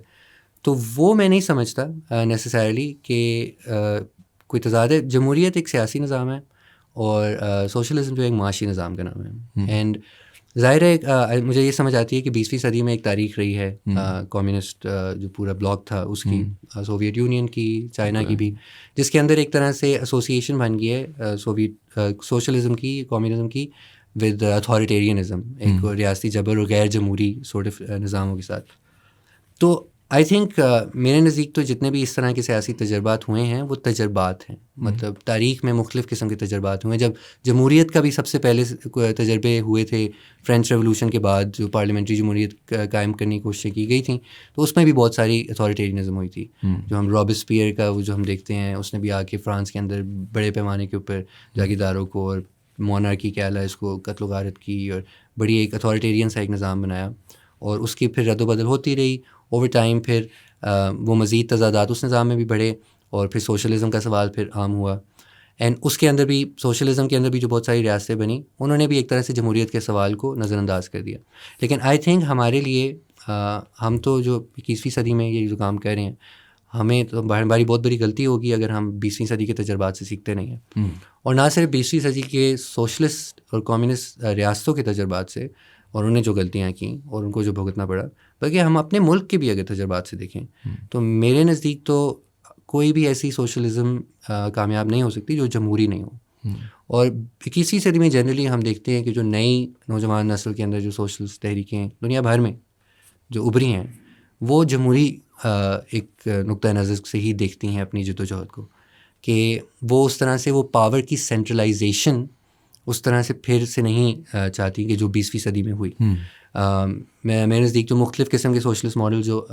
تو وہ میں نہیں سمجھتا نیسسریلی کہ کوئی تضاد ہے. جمہوریت ایک سیاسی نظام ہے اور سوشلزم جو ایک معاشی نظام کا نام ہے. اینڈ ظاہر ہے مجھے یہ سمجھ آتی ہے کہ 20ویں صدی میں ایک تاریخ رہی ہے کمیونسٹ جو پورا بلاک تھا اس کی، سوویت یونین کی، چائنا کی بھی، جس کے اندر ایک طرح سے ایسوسیشن بن گئی ہے سوشلزم کی، کمیونزم کی ود اتھارٹیرینزم، ایک ریاستی جبر اور غیر جمہوری سورٹ آف نظاموں کے ساتھ. تو آئی تھنک میرے نزدیک تو جتنے بھی اس طرح کے سیاسی تجربات ہوئے ہیں وہ تجربات ہیں، مطلب تاریخ میں مختلف قسم کے تجربات ہوئے ہیں. جب جمہوریت کا بھی سب سے پہلے تجربے ہوئے تھے فرینچ ریولوشن کے بعد، جو پارلیمنٹری جمہوریت قائم کرنے کی کوششیں کی گئی تھیں، تو اس میں بھی بہت ساری اتھارٹیرینزم ہوئی تھی. جو ہم رابسپیئر کا وہ جو ہم دیکھتے ہیں، اس نے بھی آ کے فرانس کے اندر بڑے پیمانے کے اوپر جاگیرداروں کو اور مونارکی کہہ لا اس کو قتل و غارت کی، اور بڑی ایک اتھارٹیرین سا ایک نظام بنایا، اور اس کی پھر رد و بدل ہوتی رہی اوور ٹائم. پھر وہ مزید تضادات اس نظام میں بھی بڑھے، اور پھر سوشلزم کا سوال پھر عام ہوا. اینڈ اس کے اندر بھی سوشلزم کے اندر بھی جو بہت ساری ریاستیں بنی، انہوں نے بھی ایک طرح سے جمہوریت کے سوال کو نظر انداز کر دیا. لیکن آئی تھنک ہمارے لیے ہم تو جو 21ویں صدی میں یہ جو کام کر رہے ہیں، ہمیں تو ہماری بہت بڑی غلطی ہوگی اگر ہم 20ویں صدی کے تجربات سے سیکھتے نہیں ہیں. اور نہ صرف 20ویں صدی کے سوشلسٹ اور کمیونسٹ ریاستوں کے تجربات سے اور انہیں جو غلطیاں کیں اور ان کو جو بھگتنا پڑا، بلکہ ہم اپنے ملک کے بھی اگر تجربات سے دیکھیں تو میرے نزدیک تو کوئی بھی ایسی سوشلزم کامیاب نہیں ہو سکتی جو جمہوری نہیں ہو. اور 21ویں صدی میں جنرلی ہم دیکھتے ہیں کہ جو نئی نوجوان نسل کے اندر جو سوشلسٹ تحریکیں دنیا بھر میں جو ابھری ہیں، وہ جمہوری ایک نقطۂ نظر سے ہی دیکھتی ہیں اپنی جدوجہد کو، کہ وہ اس طرح سے وہ پاور کی سینٹرلائزیشن اس طرح سے پھر سے نہیں چاہتی کہ جو 20ویں صدی میں ہوئی. میں نزدیک جو مختلف قسم کے سوشلسٹ ماڈل جو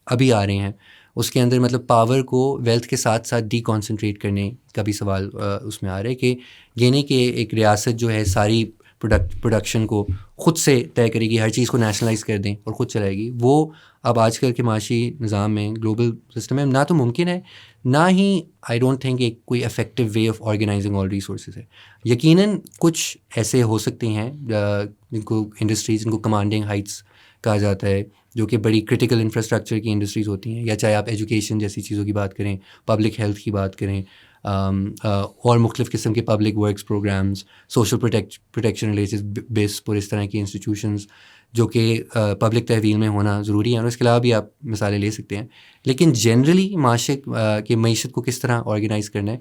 ابھی آ رہے ہیں، اس کے اندر مطلب پاور کو ویلتھ کے ساتھ ساتھ ڈی کانسنٹریٹ کرنے کا بھی سوال اس میں آ رہا ہے، کہ یہ نہیں کہ ایک ریاست جو ہے ساری پروڈکشن کو خود سے طے کرے گی، ہر چیز کو نیشنلائز کر دیں اور خود چلائے گی. وہ اب آج کل کے معاشی نظام میں، گلوبل سسٹم میں نہ تو ممکن ہے، نہ ہی آئی ڈونٹ تھنک ایک کوئی effective way of organizing all resources ہے. یقیناً کچھ ایسے ہو سکتے ہیں جن کو انڈسٹریز، جن کو کمانڈنگ ہائٹس کہا جاتا ہے، جو کہ بڑی کرٹیکل انفراسٹرکچر کی انڈسٹریز ہوتی ہیں، یا چاہے آپ ایجوکیشن جیسی چیزوں کی بات کریں، پبلک ہیلتھ کی بات کریں، اور مختلف قسم کے public works programmes, social protection related base پر اس طرح کی انسٹیٹیوشنز جو کہ پبلک تحویل میں ہونا ضروری ہے. اور اس کے علاوہ بھی آپ مثالیں لے سکتے ہیں. لیکن جنرلی معاشرے کی معیشت کو کس طرح آرگنائز کرنا ہے،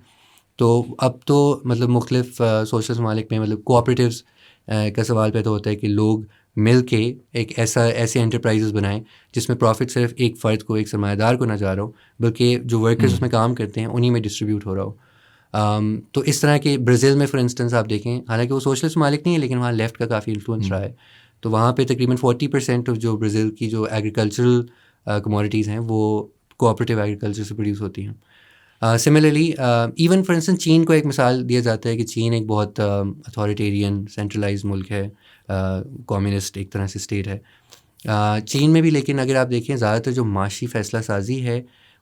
تو اب تو مطلب مختلف سوشل ممالک میں مطلب کوآپریٹیوز کا سوال پیدا ہوتا ہے کہ لوگ مل کے ایک ایسے انٹرپرائزز بنائیں جس میں پروفٹ صرف ایک فرد کو، ایک سرمایہ دار کو نہ جا رہا ہو، بلکہ جو ورکرز اس میں کام کرتے ہیں انہی میں ڈسٹریبیوٹ ہو رہا ہو. تو اس طرح کے برازیل میں فار انسٹنس آپ دیکھیں، حالانکہ وہ سوشلسٹ ممالک نہیں ہے لیکن وہاں لیفٹ کا کافی انفلوئنس رہا ہے. تو وہاں پہ تقریباً 40% آف جو برازیل کی جو ایگریکلچرل کموڈیٹیز ہیں وہ کوآپریٹیو ایگریکلچر سے پروڈیوس ہوتی ہیں. سملرلی ایون فار انسٹنس چین کو ایک مثال دیا جاتا ہے کہ چین ایک بہت اتھارٹیرین سینٹرلائز ملک ہے، کمیونسٹ ایک طرح سے اسٹیٹ ہے چین میں بھی. لیکن اگر آپ دیکھیں زیادہ تر جو معاشی فیصلہ سازی ہے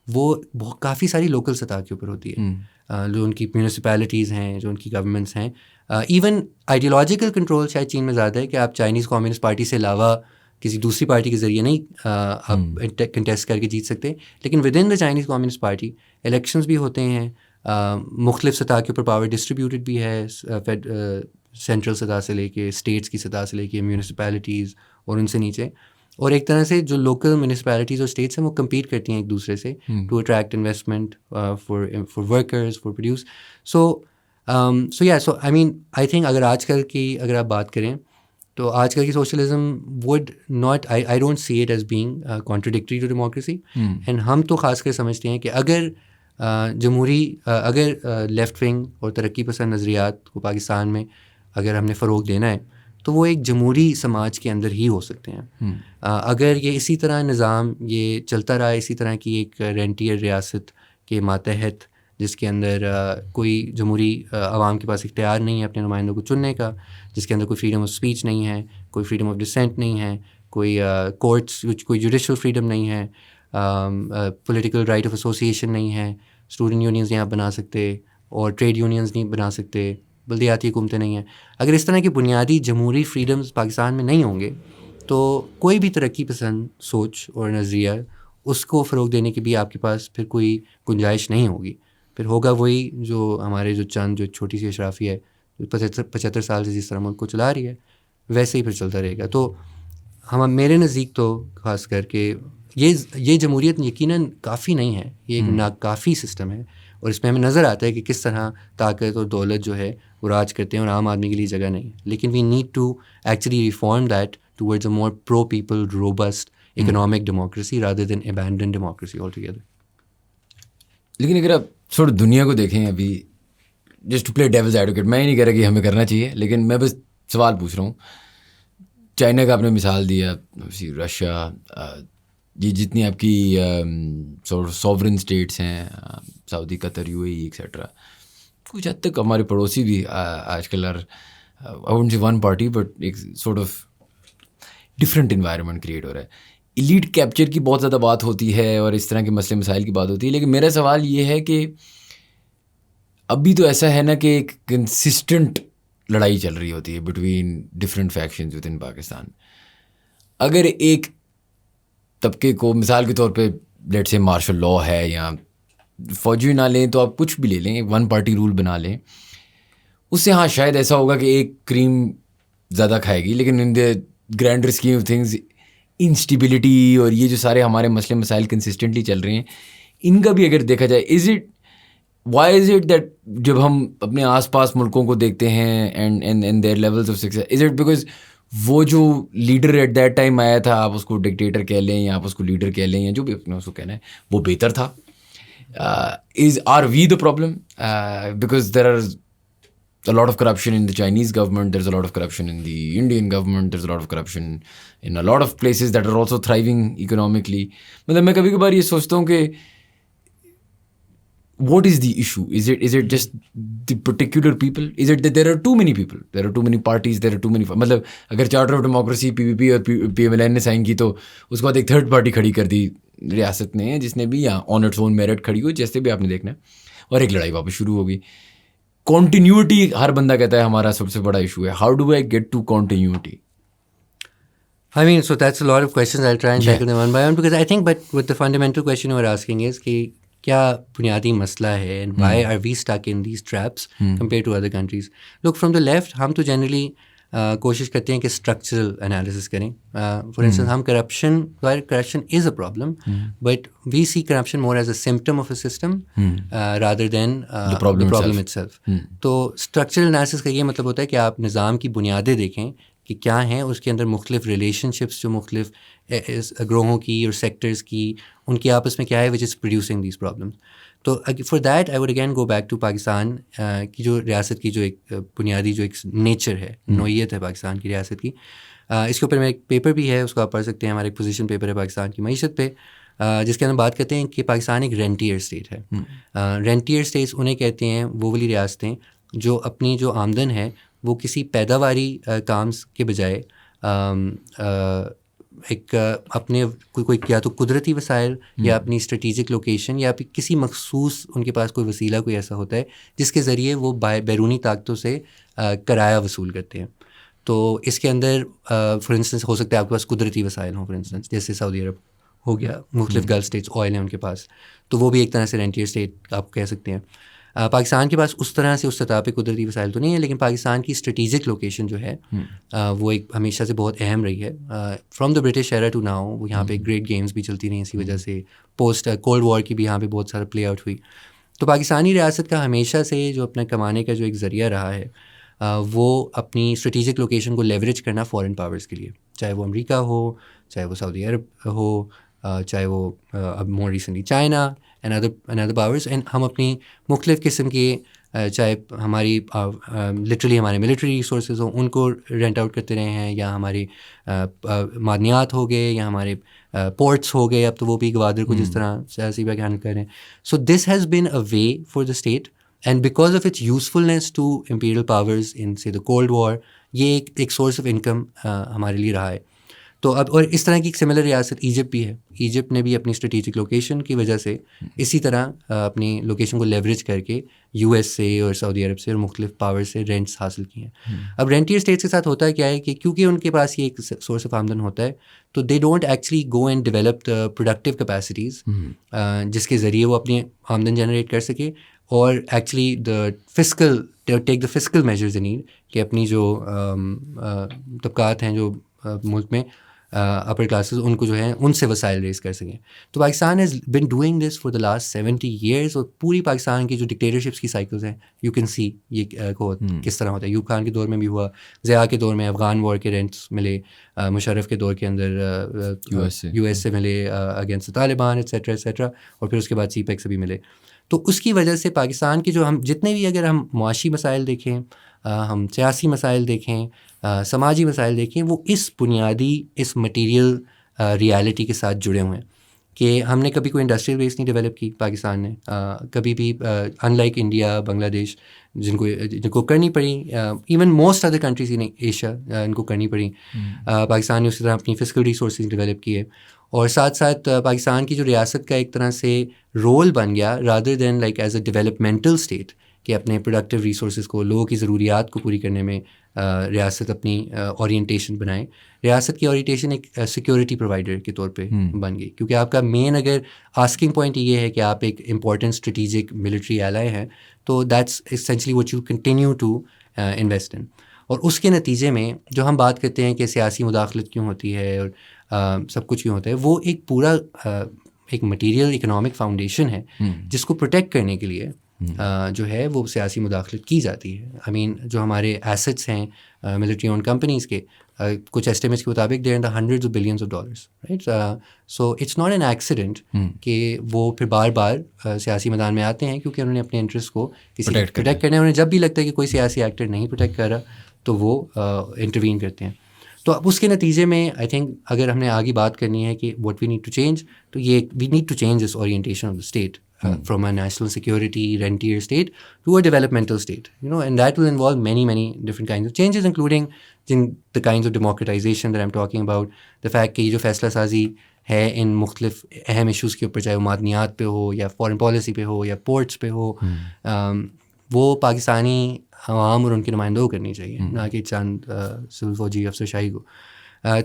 وہ کافی ساری لوکل سطح کے اوپر ہوتی ہے. جو ان کی میونسپیلٹیز ہیں، جو ان کی گورنمنٹس ہیں، ایون آئیڈیالوجیکل کنٹرول شاید چین میں زیادہ ہے کہ آپ چائنیز کمیونسٹ پارٹی سے علاوہ کسی دوسری پارٹی کے ذریعے نہیں آپ کنٹیسٹ کر کے جیت سکتے. لیکن with in the Chinese communist party elections بھی ہوتے ہیں، مختلف سطح کے اوپر پاور ڈسٹریبیوٹڈ بھی ہے، سینٹرل سطح سے لے کے اسٹیٹس کی سطح سے لے کے میونسپیلٹیز اور ان سے نیچے, اور ایک طرح سے جو لوکل میونسپیلٹیز اور اسٹیٹس ہیں وہ کمپیٹ کرتی ہیں ایک دوسرے سے to attract investment for workers for produce. So I mean I think اگر آپ بات کریں تو آج کل کی socialism would not, I don't see it as being contradictory to democracy. And ہم تو خاص کر سمجھتے ہیں کہ اگر لیفٹ ونگ اور ترقی پسند نظریات کو پاکستان میں اگر ہم نے فروغ دینا ہے تو وہ ایک جمہوری سماج کے اندر ہی ہو سکتے ہیں. اگر یہ اسی طرح نظام یہ چلتا رہا, اسی طرح کی ایک رینٹیئر ریاست کے ماتحت جس کے اندر کوئی جمہوری عوام کے پاس اختیار نہیں ہے اپنے نمائندوں کو چننے کا, جس کے اندر کوئی فریڈم آف اسپیچ نہیں ہے, کوئی فریڈم آف ڈسینٹ نہیں ہے, کوئی کورٹس کوئی جوڈیشل فریڈم نہیں ہے, پولیٹیکل رائٹ آف ایسوسیشن نہیں ہے, اسٹوڈنٹ یونینز نہیں آپ بنا سکتے اور ٹریڈ یونینز نہیں بنا سکتے, بلدیاتی حکومتیں نہیں ہیں. اگر اس طرح کی بنیادی جمہوری فریڈمز پاکستان میں نہیں ہوں گے تو کوئی بھی ترقی پسند سوچ اور نظریہ اس کو فروغ دینے کی بھی آپ کے پاس پھر کوئی گنجائش نہیں ہوگی. پھر ہوگا وہی جو ہمارے جو چھوٹی سی اشرافیہ ہے 75 سال سے جس طرح ملک کو چلا رہی ہے ویسے ہی پھر چلتا رہے گا. تو میرے نزدیک تو خاص کر کے یہ جمہوریت یقیناً کافی نہیں ہے, یہ ایک ناکافی سسٹم ہے, اور اس میں ہمیں نظر آتا ہے کہ کس طرح طاقت اور دولت جو ہے وہ راج کرتے ہیں اور عام آدمی کے لیے جگہ نہیں. لیکن we need to actually reform that towards a more pro people robust economic democracy rather than abandon democracy altogether. لیکن اگر آپ تھوڑا دنیا کو دیکھیں ابھی, just to play devil's advocate, میں نہیں کہہ رہا کہ ہمیں کرنا چاہیے, لیکن میں بس سوال پوچھ رہا ہوں. چائنا کا آپ نے مثال دیا, رشیا, یہ جتنی آپ کی سوورن اسٹیٹس ہیں, سعودی, قطر, یو اے ای ایکسیٹرا, کچھ حد تک ہمارے پڑوسی بھی آج کل I won't see one party but ایک sort of different environment create ہو رہا ہے. ایلیٹ کیپچر کی بہت زیادہ بات ہوتی ہے اور اس طرح کے مسئلے مسائل کی بات ہوتی ہے, لیکن میرا سوال یہ ہے کہ ابھی تو ایسا ہے نا کہ ایک کنسسٹنٹ لڑائی چل رہی ہوتی ہے between different factions with in Pakistan. اگر ایک طبقے کو مثال کے طور پہ لیٹ سے مارشل لا ہے یا فوجی نہ لیں تو آپ کچھ بھی لے لیں, ون پارٹی رول بنا لیں, اس سے ہاں شاید ایسا ہوگا کہ ایک کریم زیادہ کھائے گی, لیکن in the grander scheme of things instability اور یہ جو سارے ہمارے مسئلے مسائل کنسسٹنٹلی چل رہے ہیں, ان کا بھی اگر دیکھا جائے وائی از اٹ دیٹ جب ہم اپنے آس پاس ملکوں کو دیکھتے ہیں and their levels of success, is it because وہ جو لیڈر ایٹ دیٹ ٹائم آیا تھا, آپ اس کو ڈکٹیٹر کہہ لیں یا آپ اس کو لیڈر کہہ لیں یا جو بھی اپنے اس کو کہنا ہے, وہ بہتر تھا. Are we the problem? Because there is a lot of corruption in the Chinese government, there's a lot of corruption in the Indian government, there's a lot of corruption in a lot of places that are also thriving economically. مطلب میں کبھی کبھار یہ سوچتا ہوں کہ what is the issue? Is it just the particular people? Is it that there are too many people? There are too many parties, there are too many... مطلب اگر چارٹر آف ڈیموکریسی پی پی پی اور پی ایم ایل این نے sign کی تو اس کے بعد ایک third party کھڑی کر دی ریاست نے, جس نے بھی آن اٹس اون میرٹ کھڑی ہوئی, جیسے بھی آپ نے دیکھنا ہے, اور ایک لڑائی واپس شروع ہو گئی. کنٹینیوٹی ہر بندہ کہتا ہے ہمارا سب سے بڑا ایشو ہے. How do I get to continuity? I mean, so that's a lot of questions. I'll try and tackle them one by one because I think, but with the fundamental question you were asking is کہ کیا بنیادی مسئلہ ہے and why are we stuck in these traps compared to other countries? Look, from the left ہم تو generally کوشش کرتے ہیں کہ اسٹرکچرل انالیسس کریں. فار انسٹنس ہم corruption is a problem but we see corruption more as a symptom of a system rather than problem itself. تو structural analysis کا یہ مطلب ہوتا ہے کہ آپ نظام کی بنیادیں دیکھیں کہ کیا ہیں, اس کے اندر مختلف ریلیشن شپس جو مختلف گروہوں کی اور سیکٹرز کی ان کی آپس میں کیا ہے which is producing these problems. تو for that I would again go back to Pakistan کی جو ریاست کی جو ایک بنیادی جو ایک نیچر ہے, نوعیت ہے پاکستان کی ریاست کی. اس کے اوپر میں ایک پیپر بھی ہے, اس کو آپ پڑھ سکتے ہیں, ہمارا ایک پوزیشن پیپر ہے پاکستان کی معیشت پہ, جس کے اندر بات کرتے ہیں کہ پاکستان ایک رینٹیئر اسٹیٹ ہے. رینٹیئر اسٹیٹس انہیں کہتے ہیں وہ والی ریاستیں جو اپنی جو آمدن ہے وہ کسی پیداواری کام کے بجائے ایک اپنے کوئی یا تو قدرتی وسائل یا اپنی اسٹریٹجک لوکیشن یا کسی مخصوص ان کے پاس کوئی وسیلہ کوئی ایسا ہوتا ہے جس کے ذریعے وہ بیرونی طاقتوں سے کرایہ وصول کرتے ہیں. تو اس کے اندر فار انسٹنس ہو سکتا ہے آپ کے پاس قدرتی وسائل ہوں, فار انسٹنس جیسے سعودی عرب ہو گیا, مختلف گلف اسٹیٹس آئل ہیں ان کے پاس, تو وہ بھی ایک طرح سے رینٹیئر اسٹیٹ آپ کہہ سکتے ہیں. پاکستان کے پاس اس طرح سے اس سطح پہ قدرتی وسائل تو نہیں ہے، لیکن پاکستان کی اسٹریٹجک لوکیشن جو ہے وہ ایک ہمیشہ سے بہت اہم رہی ہے. From the British era to now وہ یہاں پہ گریٹ گیمز بھی چلتی رہیں اسی وجہ سے، پوسٹ کولڈ وار کی بھی یہاں پہ بہت سارا پلے آؤٹ ہوئی. تو پاکستانی ریاست کا ہمیشہ سے جو اپنا کمانے کا جو ایک ذریعہ رہا ہے وہ اپنی اسٹریٹجک لوکیشن کو لیوریج کرنا فارن پاورز کے لیے، چاہے وہ امریکہ ہو، چاہے وہ سعودی عرب ہو، چاہے وہ اب more recently China and other powers. And ہم اپنی مختلف قسم کے چاہے ہماری لٹرلی ہمارے ملٹری ریسورسز ہوں ان کو رینٹ آؤٹ کرتے رہے ہیں، یا ہمارے معدنیات ہو گئے، یا ہمارے پورٹس ہو گئے، اب تو وہ بھی گوادر کو جس طرح سیاسی بیک ہینڈل کر رہے ہیں. So this has been a way for the state, and because of its usefulness to imperial powers in say the cold war, یہ ایک سورس آف انکم ہمارے لیے رہا ہے. تو اب اور اس طرح کی ایک سملر ریاست ایجپٹ بھی ہے. ایجپٹ نے بھی اپنی اسٹریٹجک لوکیشن کی وجہ سے اسی طرح اپنی لوکیشن کو لیوریج کر کے یو ایس سے اور سعودی عرب سے اور مختلف پاور سے رینٹس حاصل کیے ہیں. اب رینٹیئر اسٹیٹس کے ساتھ ہوتا ہے کیا ہے کہ کیونکہ ان کے پاس یہ ایک سورس آف آمدن ہوتا ہے تو they don't actually go and develop the productive capacities جس کے ذریعے وہ اپنی آمدن جنریٹ کر سکے، اور actually the fiscal take the fiscal measures need کہ اپنی جو طبقات ہیں جو ملک میں اپر کلاسز ان کو جو ہے ان سے وسائل ریز کر سکیں. تو Pakistan has been doing this for the last 70 years, اور پوری پاکستان کی جو ڈکٹیٹرشپس کی سائیکلز ہیں یو کین سی یہ کس طرح ہوتا ہے. ایوب خان کے دور میں بھی ہوا، ضیاء کے دور میں افغان وار کے رینٹس ملے، مشرف کے دور کے اندر یو ایس سے ملے اگینسٹ طالبان ایٹسیٹرا ایٹسیٹرا، اور پھر اس کے بعد سی پیک سے بھی ملے. تو اس کی وجہ سے پاکستان کے جو ہم جتنے بھی اگر ہم معاشی مسائل دیکھیں، ہم سیاسی مسائل دیکھیں، سماجی مسائل دیکھیں، وہ اس بنیادی اس مٹیریل ریالٹی کے ساتھ جڑے ہوئے ہیں کہ ہم نے کبھی کوئی انڈسٹریل بیس نہیں ڈیولپ کی پاکستان نے کبھی بھی، ان لائک انڈیا، بنگلہ دیش جن کو کرنی پڑی، even most other countries in Asia ان کو کرنی پڑی. پاکستان نے اسی طرح اپنی فسکل ریسورسز ڈیولپ کیے، اور ساتھ ساتھ پاکستان کی جو ریاست کا ایک طرح سے رول بن گیا rather than like as a developmental state کہ اپنے پروڈکٹیو ریسورسز کو، لوگوں کی ضروریات کو پوری کرنے میں ریاست اپنی اورینٹیشن بنائے. ریاست کی اورینٹیشن ایک سیکیورٹی پرووائڈر کے طور پہ بن گئی، کیونکہ آپ کا مین اگر آسکنگ پوائنٹ یہ ہے کہ آپ ایک امپورٹنٹ اسٹریٹجک ملٹری ایلائی ہیں، تو that's essentially what you continue to invest in. اور اس کے نتیجے میں جو ہم بات کرتے ہیں کہ سیاسی مداخلت کیوں ہوتی ہے اور سب کچھ کیوں ہوتا ہے، وہ ایک پورا ایک مٹیریل اکنامک فاؤنڈیشن ہے جس کو پروٹیکٹ کرنے کے لیے جو ہے وہ سیاسی مداخلت کی جاتی ہے. آئی مین جو ہمارے ایسٹس ہیں ملٹری اون کمپنیز کے، کچھ ایسٹیمیٹس کے مطابق they are in the hundreds of billions of dollars, right. So it's not an accident کہ وہ پھر بار بار سیاسی میدان میں آتے ہیں، کیونکہ انہوں نے اپنے انٹرسٹ کو کسی پروٹیکٹ کرنا ہے. انہیں جب بھی لگتا ہے کہ کوئی سیاسی ایکٹر نہیں پروٹیکٹ کر رہا تو وہ انٹروین کرتے ہیں. تو اب اس کے نتیجے میں آئی تھنک اگر ہم نے آگے بات کرنی ہے کہ what we need to change, تو یہ we need to change this orientation of the state from a national security rentier state to a developmental state, and that will involve many different kinds of changes, including the kinds of democratization that I'm talking about. The fact کہ یہ جو فیصلہ سازی ہے ان مختلف اہم issues کے اوپر، چاہے وہ معدنیات پہ ہو یا فارن پالیسی پہ ہو یا پورٹس پہ ہو، وہ پاکستانی عوام اور ان کے نمائندوں کو کرنی چاہیے، نہ کہ چند سول فوجی افسر شاہی کو.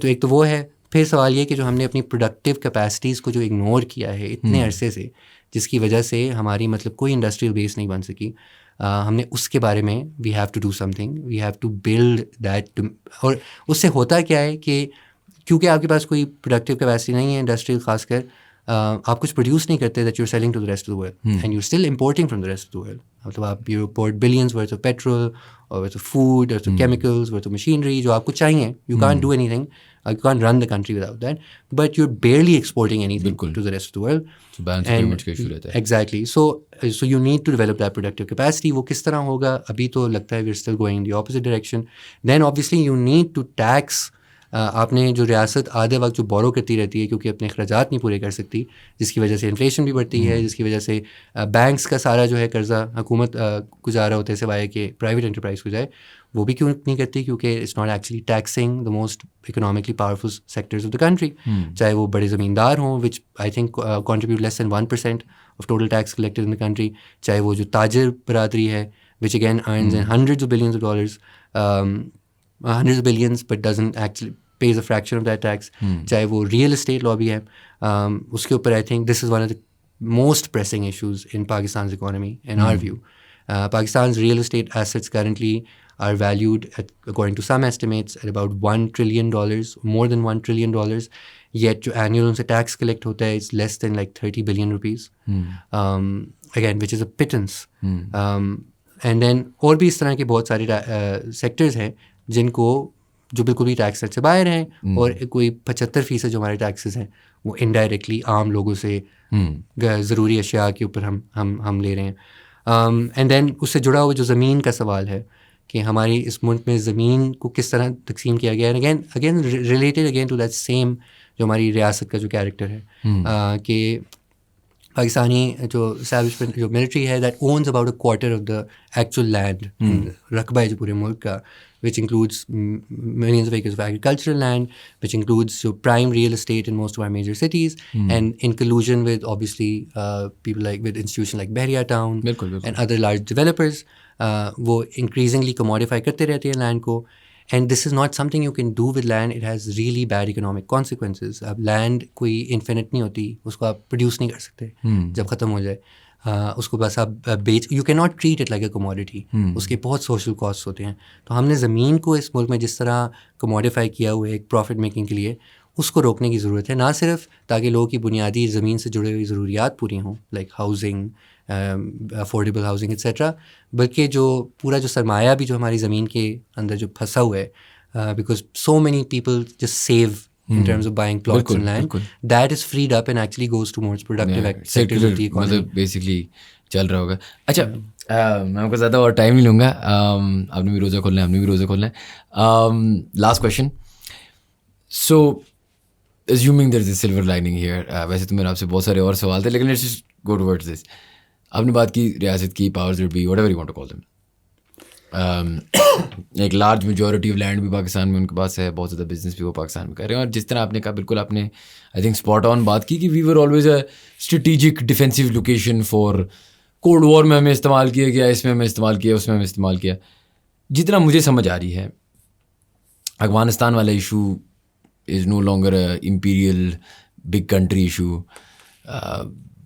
تو ایک تو وہ ہے. پھر سوال یہ کہ جو ہم نے اپنی پروڈکٹیو کیپیسٹیز کو جو اگنور کیا ہے اتنے عرصے سے، جس کی وجہ سے ہماری مطلب کوئی انڈسٹریل بیس نہیں بن سکی، ہم نے اس کے بارے میں we have to do something, we have to build that. اور اس سے ہوتا کیا ہے کہ کیونکہ آپ کے پاس کوئی پروڈکٹیو کیپیسٹی نہیں ہے انڈسٹریل، خاص کر آپ کچھ پروڈیوس نہیں کرتے that you are selling to the rest of the world and you still importing from the rest of the world. مطلب آپ you import billions worth of petrol اور worth of food, worth of chemicals, worth of machinery جو آپ کو چاہیے. You can't do anything, you can't run the country without that, but you're barely exporting anything to the rest of the world. So balance payment کا issue رہتا ہے. Exactly. So you need to develop that productive capacity. وہ کس طرح ہوگا؟ ابھی تو لگتا ہے we're still going in the opposite direction. Then obviously you need to tax. آپ نے جو ریاست آدھے وقت جو بورو کرتی رہتی ہے کیونکہ اپنے اخراجات نہیں پورے کر سکتی، جس کی وجہ سے انفلیشن بھی بڑھتی ہے، جس کی وجہ سے بینکس کا سارا جو ہے قرضہ حکومت گزارا ہوتا ہے سوائے کہ پرائیویٹ انٹرپرائز کو جائے، وہ بھی کیوں نہیں کرتی؟ کیونکہ it's not actually taxing the most economically powerful sectors of the country, چاہے وہ بڑے زمیندار ہوں which I think contribute less than 1% of total tax collected in the country, چاہے وہ جو تاجر برادری ہے which again earns in hundreds of billions of dollars, hundreds of billions but doesn't actually pays a fraction of that tax، چاہے وہ real estate lobby ہے، اس کے اوپر I think this is one of the most pressing issues in Pakistan's economy in our view. Pakistan's real estate assets currently are valued at, according to some estimates, at about $1 trillion, more than $1 trillion, yet جو annual ان سے tax collect ہوتا ہے it's less than like 30 billion rupees, again which is a pittance. And then اور بھی اس طرح کے بہت سارے سیکٹرز ہیں جن کو جو بالکل بھی ٹیکس سے باہر ہیں, اور کوئی 75% جو ہمارے ٹیکسز ہیں وہ انڈائریکٹلی عام لوگوں سے ضروری اشیاء کے اوپر ہم لے رہے ہیں. اینڈ دین اس سے جڑا ہوا جو زمین کا سوال ہے کہ ہماری اس ملک میں زمین کو کس طرح تقسیم کیا گیا ہے, again related again to that same جو ہماری ریاست کا جو کیریکٹر ہے کہ پاکستانی جو اسٹیبلشمنٹ جو ملٹری ہے that owns about a quarter of the actual land, رقبہ ہے جو پورے ملک کا, which includes millions of acres of agricultural land, which includes your prime real estate in most of our major cities, and in collusion with obviously people like with institutions like Bahria Town and other large developers, وہ increasingly commodify کرتے رہتے ہیں land کو. And this is not something you can do with land. It has really bad economic consequences. اب land کوئی infinite نہیں ہوتی, اس کو آپ produce نہیں کر سکتے جب ختم ہو جائے, اس کو بس آپ بیچ, you can not treat it like a commodity, اس کے بہت سوشل کاسٹ ہوتے ہیں. تو ہم نے زمین کو اس ملک میں جس طرح کموڈیفائی کیا ہوا ہے ایک پروفٹ میکنگ کے لیے, اس کو روکنے کی ضرورت ہے, نہ صرف تاکہ لوگوں کی بنیادی زمین سے جڑے ہوئی ضروریات پوری ہوں like housing, affordable housing et cetera, بلکہ جو پورا جو سرمایہ بھی جو ہماری زمین کے اندر جو پھنسا ہوا ہے, because so many people just save in terms of buying plots and land, that is freed up and actually goes towards productive sectors of the economy. مطلب بیسکلی چل رہا ہوگا. اچھا میں آپ کو زیادہ اور ٹائم نہیں لوں گا, آپ نے بھی روزہ کھولنا ہے, ہم نے بھی روزہ کھولنا ہے. Last question, so assuming there is a silver lining here, ویسے تو میرے آپ سے بہت سارے اور سوال تھے لیکن let's just go towards this. آپ نے بات کی ریاست کی, powers that be, whatever you want to call them. ایک لارج میجورٹی آف لینڈ بھی پاکستان میں ان کے پاس ہے, بہت زیادہ بزنس بھی وہ پاکستان میں کر رہے ہیں, اور جس طرح آپ نے کہا بالکل آپ نے آئی تھنک اسپاٹ آن بات کی کہ we were always a strategic defensive location for cold war میں ہمیں استعمال کیا گیا, اس میں ہمیں استعمال کیا, اس میں ہمیں استعمال کیا. جتنا مجھے سمجھ آ رہی ہے افغانستان والا issue is no longer a imperial big country issue.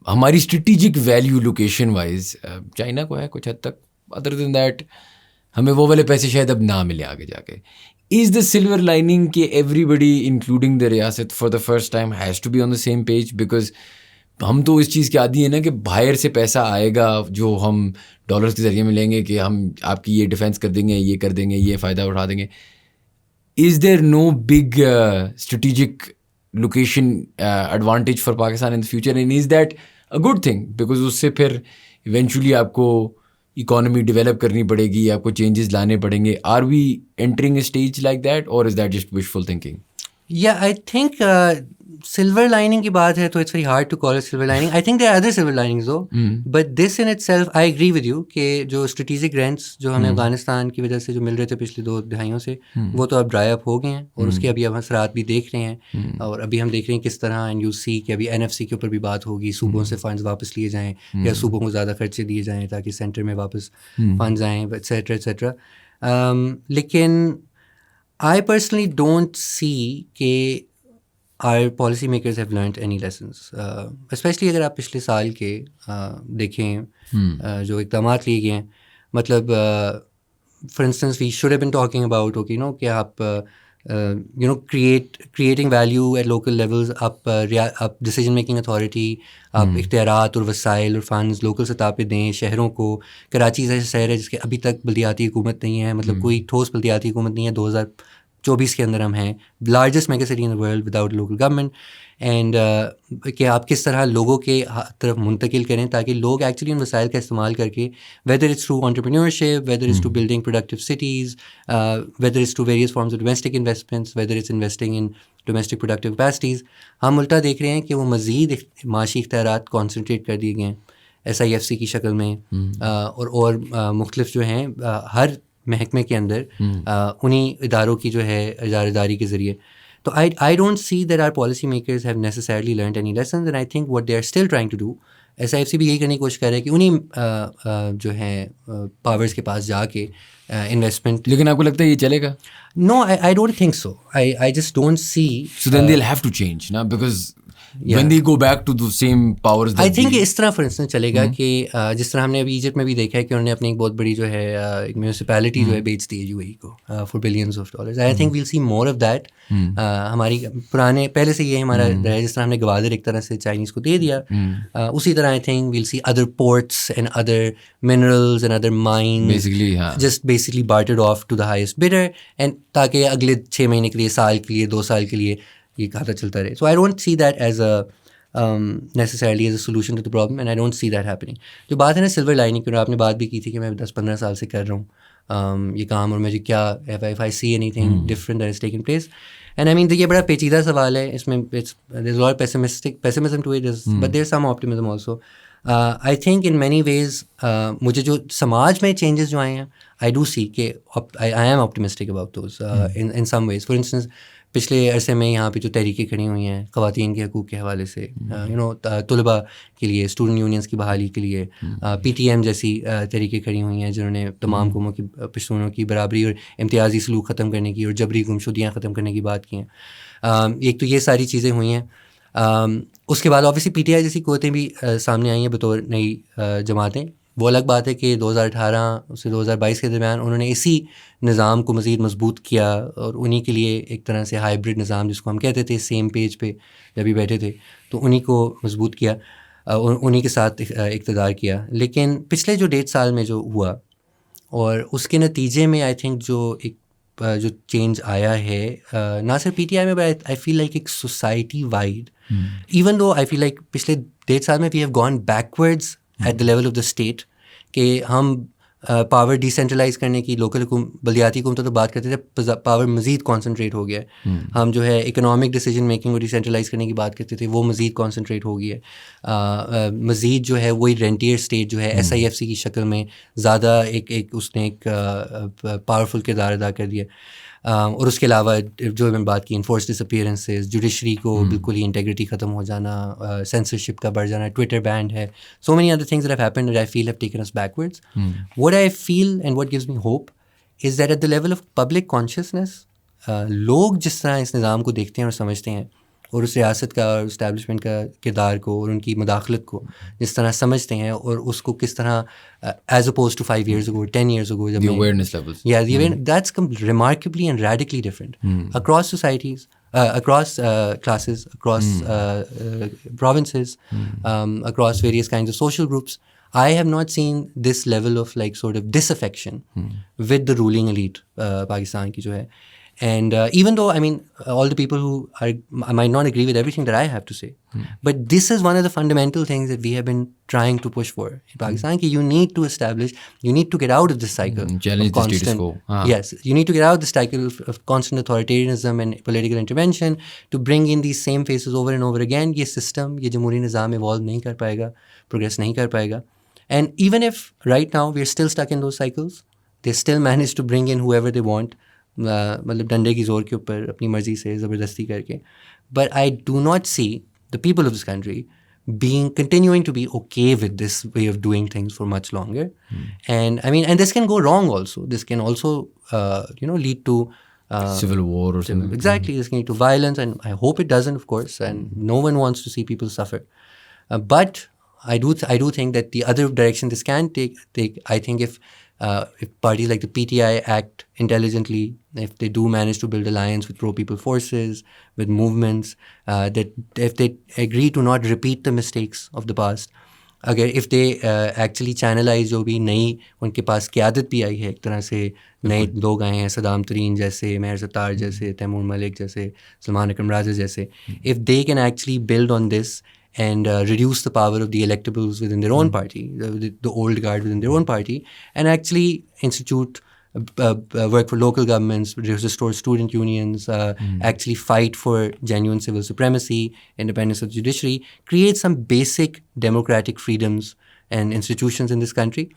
ہماری strategic value location wise China کو ہے کچھ حد تک, ادر دین دیٹ ہمیں وہ والے پیسے شاید اب نہ ملے آگے جا کے. از دا سلور لائننگ کہ ایوری بڈی انکلوڈنگ دا ریاست for the first time has to be on the same page, because ہم تو اس چیز کے عادی ہیں نا کہ باہر سے پیسہ آئے گا جو ہم ڈالرس کے ذریعے میں لیں گے کہ ہم آپ کی یہ ڈیفینس کر دیں گے, یہ کر دیں گے, یہ فائدہ اٹھا دیں گے. Is there no big strategic location advantage for Pakistan in the future, and is that a good thing, because اس سے پھر ایونچولی آپ کو اکانومی ڈیولپ کرنی پڑے گی, آپ کو چینجز لانے پڑیں گے. Are we entering a stage like that اور is that just wishful thinking? یا آئی تھنک سلور لائننگ کی بات ہے تو it's very hard to call it silver lining. I think there are other silver linings though, but this in itself I agree with you کہ جو strategic rents جو ہمیں افغانستان کی وجہ سے جو مل رہے تھے پچھلی 2 دہائیوں سے, وہ تو اب ڈرائی اپ ہو گئے ہیں, اور اس کے ابھی ہم اثرات بھی دیکھ رہے ہیں. اور ابھی ہم دیکھ رہے ہیں کس طرح اینڈ یو سی کہ ابھی NFC کے اوپر بھی بات ہوگی, صوبوں سے فنڈز واپس لیے جائیں یا صوبوں کو زیادہ خرچے دیے جائیں تاکہ سینٹر میں واپس فنڈز آئیں, ایٹسیٹرا ایٹسیٹرا. لیکن آئی پرسنلی ڈونٹ سی کہ our policy makers have learned any lessons, especially اگر آپ پچھلے سال کے دیکھیں جو اقدامات لیے گئے ہیں. مطلب for instance we should have been talking about okay, کہ آپ creating value at local levels, آپ decision making authority, آپ اختیارات اور وسائل اور فنڈز لوکل سطح پہ دیں شہروں کو. کراچی جیسے شہر ہے جس کے ابھی تک بلدیاتی حکومت نہیں ہے, مطلب کوئی ٹھوس بلدیاتی حکومت نہیں ہے. 2024 کے اندر ہم ہیں largest mega city in the world without local government. And کہ آپ کس طرح لوگوں کے طرف منتقل کریں تاکہ لوگ ایکچولی ان وسائل کا استعمال کر کے, whether it's through entrepreneurship, whether it's to building productive cities, whether it's to various forms of domestic investments, whether it's investing in domestic productive capacities. ہم الٹا دیکھ رہے ہیں کہ وہ مزید معاشی اختیارات کانسنٹریٹ کر دیے گئے ہیں SIFC کی شکل میں, اور مختلف جو ہیں ہر محکمے کے اندر انہیں اداروں کی جو ہے اجارہ داری کے ذریعے. تو I don't see that our policy makers have necessarily learned any lessons, and I think what they are still trying to do, SIFC بھی یہی کرنے کی کوشش کر رہے ہیں کہ انہیں جو ہیں پاورز کے پاس جا کے انویسٹمنٹ. لیکن آپ کو لگتا ہے یہ چلے گا؟ No, I don't think so. I just don't see. So then they'll have to change, na, because when they go back to the same powers that I think اس طرح فار انسٹنس چلے گا کہ جس طرح ہم نے ابھی ایجپٹ میں بھی دیکھا ہے کہ انہوں نے اپنی ایک بہت بڑی جو ہے ایک میونسپیلٹی جو ہے بیچ دی ہے UAE کو for billions of dollars. I think we'll see more of that. ہماری پرانے پہلے سے یہ ہمارا رہا ہے, جس طرح ہم نے گوادر ایک طرح سے چائنیز کو دے دیا, اسی طرح I think we'll see other ports and other minerals and other mines just basically bartered off to the highest bidder, and تاکہ اگلے 6 مہینے کے لیے, سال کے لیے, 2 سال کے لیے یہ کھاتا چلتا رہے. So I don't see that as a necessarily as a solution to the problem, and I don't see that happening. جو بات ہے نا سلور لائننگ کی, آپ نے بات بھی کی تھی کہ میں 10-15 سال سے کر رہا ہوں یہ کام, اور مجھے کیا if I see anything different that has taken place. And I mean یہ بڑا پیچیدہ سوال ہے, اس میں there's a lot of pessimism to it, but there's some optimism also. I think in many ways مجھے جو سماج میں چینجز جو آئے ہیں, I do see کہ I am optimistic about those in some ways. For instance, پچھلے عرصے میں یہاں پہ جو تحریکیں کھڑی ہوئی ہیں خواتین کے حقوق کے حوالے سے, طلباء کے لیے, اسٹوڈنٹ یونینس کی بحالی کے لیے, PTM جیسی تحریکیں کھڑی ہوئی ہیں جنہوں نے تمام قوموں کی پشتونوں کی برابری اور امتیازی سلوک ختم کرنے کی اور جبری گمشدگیاں ختم کرنے کی بات کی ہیں. ایک تو یہ ساری چیزیں ہوئی ہیں. اس کے بعد آبویسلی PTI جیسی قوتیں بھی سامنے آئی ہیں بطور نئی جماعتیں. وہ الگ بات ہے کہ 2018 سے 2022 کے درمیان انہوں نے اسی نظام کو مزید مضبوط کیا, اور انہی کے لیے ایک طرح سے ہائبرڈ نظام جس کو ہم کہتے تھے سیم پیج پہ جب بھی بیٹھے تھے, تو انہی کو مضبوط کیا, انہی کے ساتھ اقتدار کیا. لیکن پچھلے جو 1.5 سال میں جو ہوا, اور اس کے نتیجے میں آئی تھنک جو چینج آیا ہے نہ صرف PTI میں, بٹ آئی فیل لائک ایک society wide, even though I feel like پچھلے 1.5 سال میں we have gone backwards at the level of the state, کہ ہم پاور ڈیسینٹرلائز کرنے کی, لوکل بلدیاتی حکومتوں تو بات کرتے تھے, پاور مزید کانسنٹریٹ ہو گیا ہے. ہم جو ہے اکنامک ڈیسیجن میکنگ کو ڈیسینٹرلائز کرنے کی بات کرتے تھے, وہ مزید کانسنٹریٹ ہو گئی ہے. مزید جو ہے وہی رینٹیئر اسٹیٹ جو ہے SIFC کی شکل میں زیادہ ایک اس نے ایک پاورفل کردار ادا کر دیا. اور اس کے علاوہ جو میں بات کی انفورس ڈس اپیئرنسز, جوڈیشری کو بالکل ہی انٹیگریٹی ختم ہو جانا, سینسرشپ کا بڑھ جانا, ٹویٹر بینڈ ہے, so many other things that have happened that I feel have taken us backwards. What I feel and what gives me hope is that at the level of public consciousness, لوگ جس طرح اس نظام کو دیکھتے ہیں اور سمجھتے ہیں, اور اس ریاست کا اور اسٹیبلشمنٹ کا کردار کو اور ان کی مداخلت کو جس طرح سمجھتے ہیں, اور اس کو کس طرح as opposed to 5 years ago, 10 years ago, جب awareness levels, that's remarkably and radically different across societies, across classes, across provinces, across various kinds of social groups. I have not seen this level of like sort of disaffection with the ruling elite Pakistan ki jo hai. And even though, I mean, all the people who might not agree with everything that I have to say, but this is one of the fundamental things that we have been trying to push for in Pakistan, ki you need to establish, you need to get out of this cycle. Challenge the status quo. Yes, you need to get out of the cycle of constant authoritarianism and political intervention to bring in these same faces over and over again. Ye system, ye jamhuri nizam evolve nahi kar payega, progress nahi kar payega. And even if right now we are still stuck in those cycles, they still manage to bring in whoever they want, مطلب ڈنڈے کی زور کے اوپر اپنی مرضی سے زبردستی کر کے. But I do not see the people of this country continuing to be okay with this way of doing things for much longer. And I mean, and this can go wrong also. This can also, lead to civil war or something. Exactly, this can lead to violence, and I hope it doesn't, of course. And no one wants to see people suffer. But I do think that the other direction this can take, I think if parties like the PTI act intelligently, if they do manage to build alliance with pro-people forces, with movements, that if they agree to not repeat the mistakes of the past, اگر if they actually channelize جو بھی نئی ان کے پاس قیادت بھی آئی ہے, ایک طرح سے نئے لوگ آئے ہیں, صدام ترین جیسے, مہر ستار جیسے, تیمور ملک جیسے, سلمان اکرم رازا جیسے, if they can actually build on this and reduce the power of the electables within their own party, the old guard within their own party, and actually institute work for local governments, restore student unions, actually fight for genuine civil supremacy, independence of the judiciary, create some basic democratic freedoms and institutions in this country,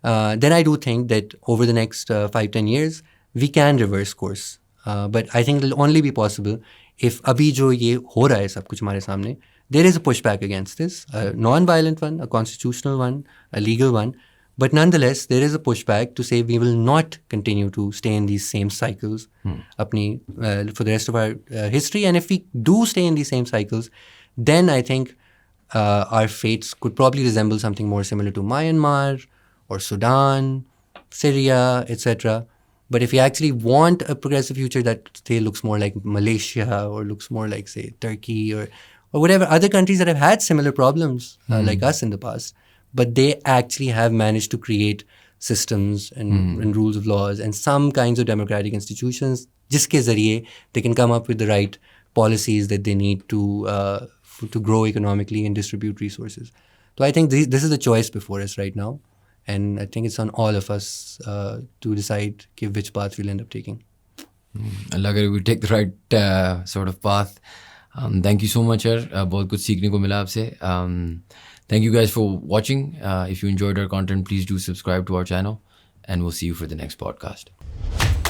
then I do think that over the next 5-10 years we can reverse course. But I think it will only be possible if abhi jo ye ho raha hai sab kuch hamare samne, there is a pushback against this, a non-violent one, a constitutional one, a legal one, but nonetheless there is a pushback to say we will not continue to stay in these same cycles for the rest of our history. And if we do stay in these same cycles, then I think our fates could probably resemble something more similar to Myanmar or Sudan, Syria, etc. But if you actually want a progressive future that, say, looks more like Malaysia or looks more like, say, Turkey or whatever other countries that have had similar problems like us in the past, but they actually have managed to create systems and rules of laws and some kinds of democratic institutions, jiske zariye they can come up with the right policies that they need to grow economically and distribute resources. So I think this is the choice before us right now. And I think it's on all of us to decide which path we'll end up taking. Allah kare we take the right sort of path. Thank you so much, sir. بہت کچھ سیکھنے کو ملا آپ سے. Thank you guys for watching. If you enjoyed our content, please do subscribe to our channel, and we'll see you for the next podcast.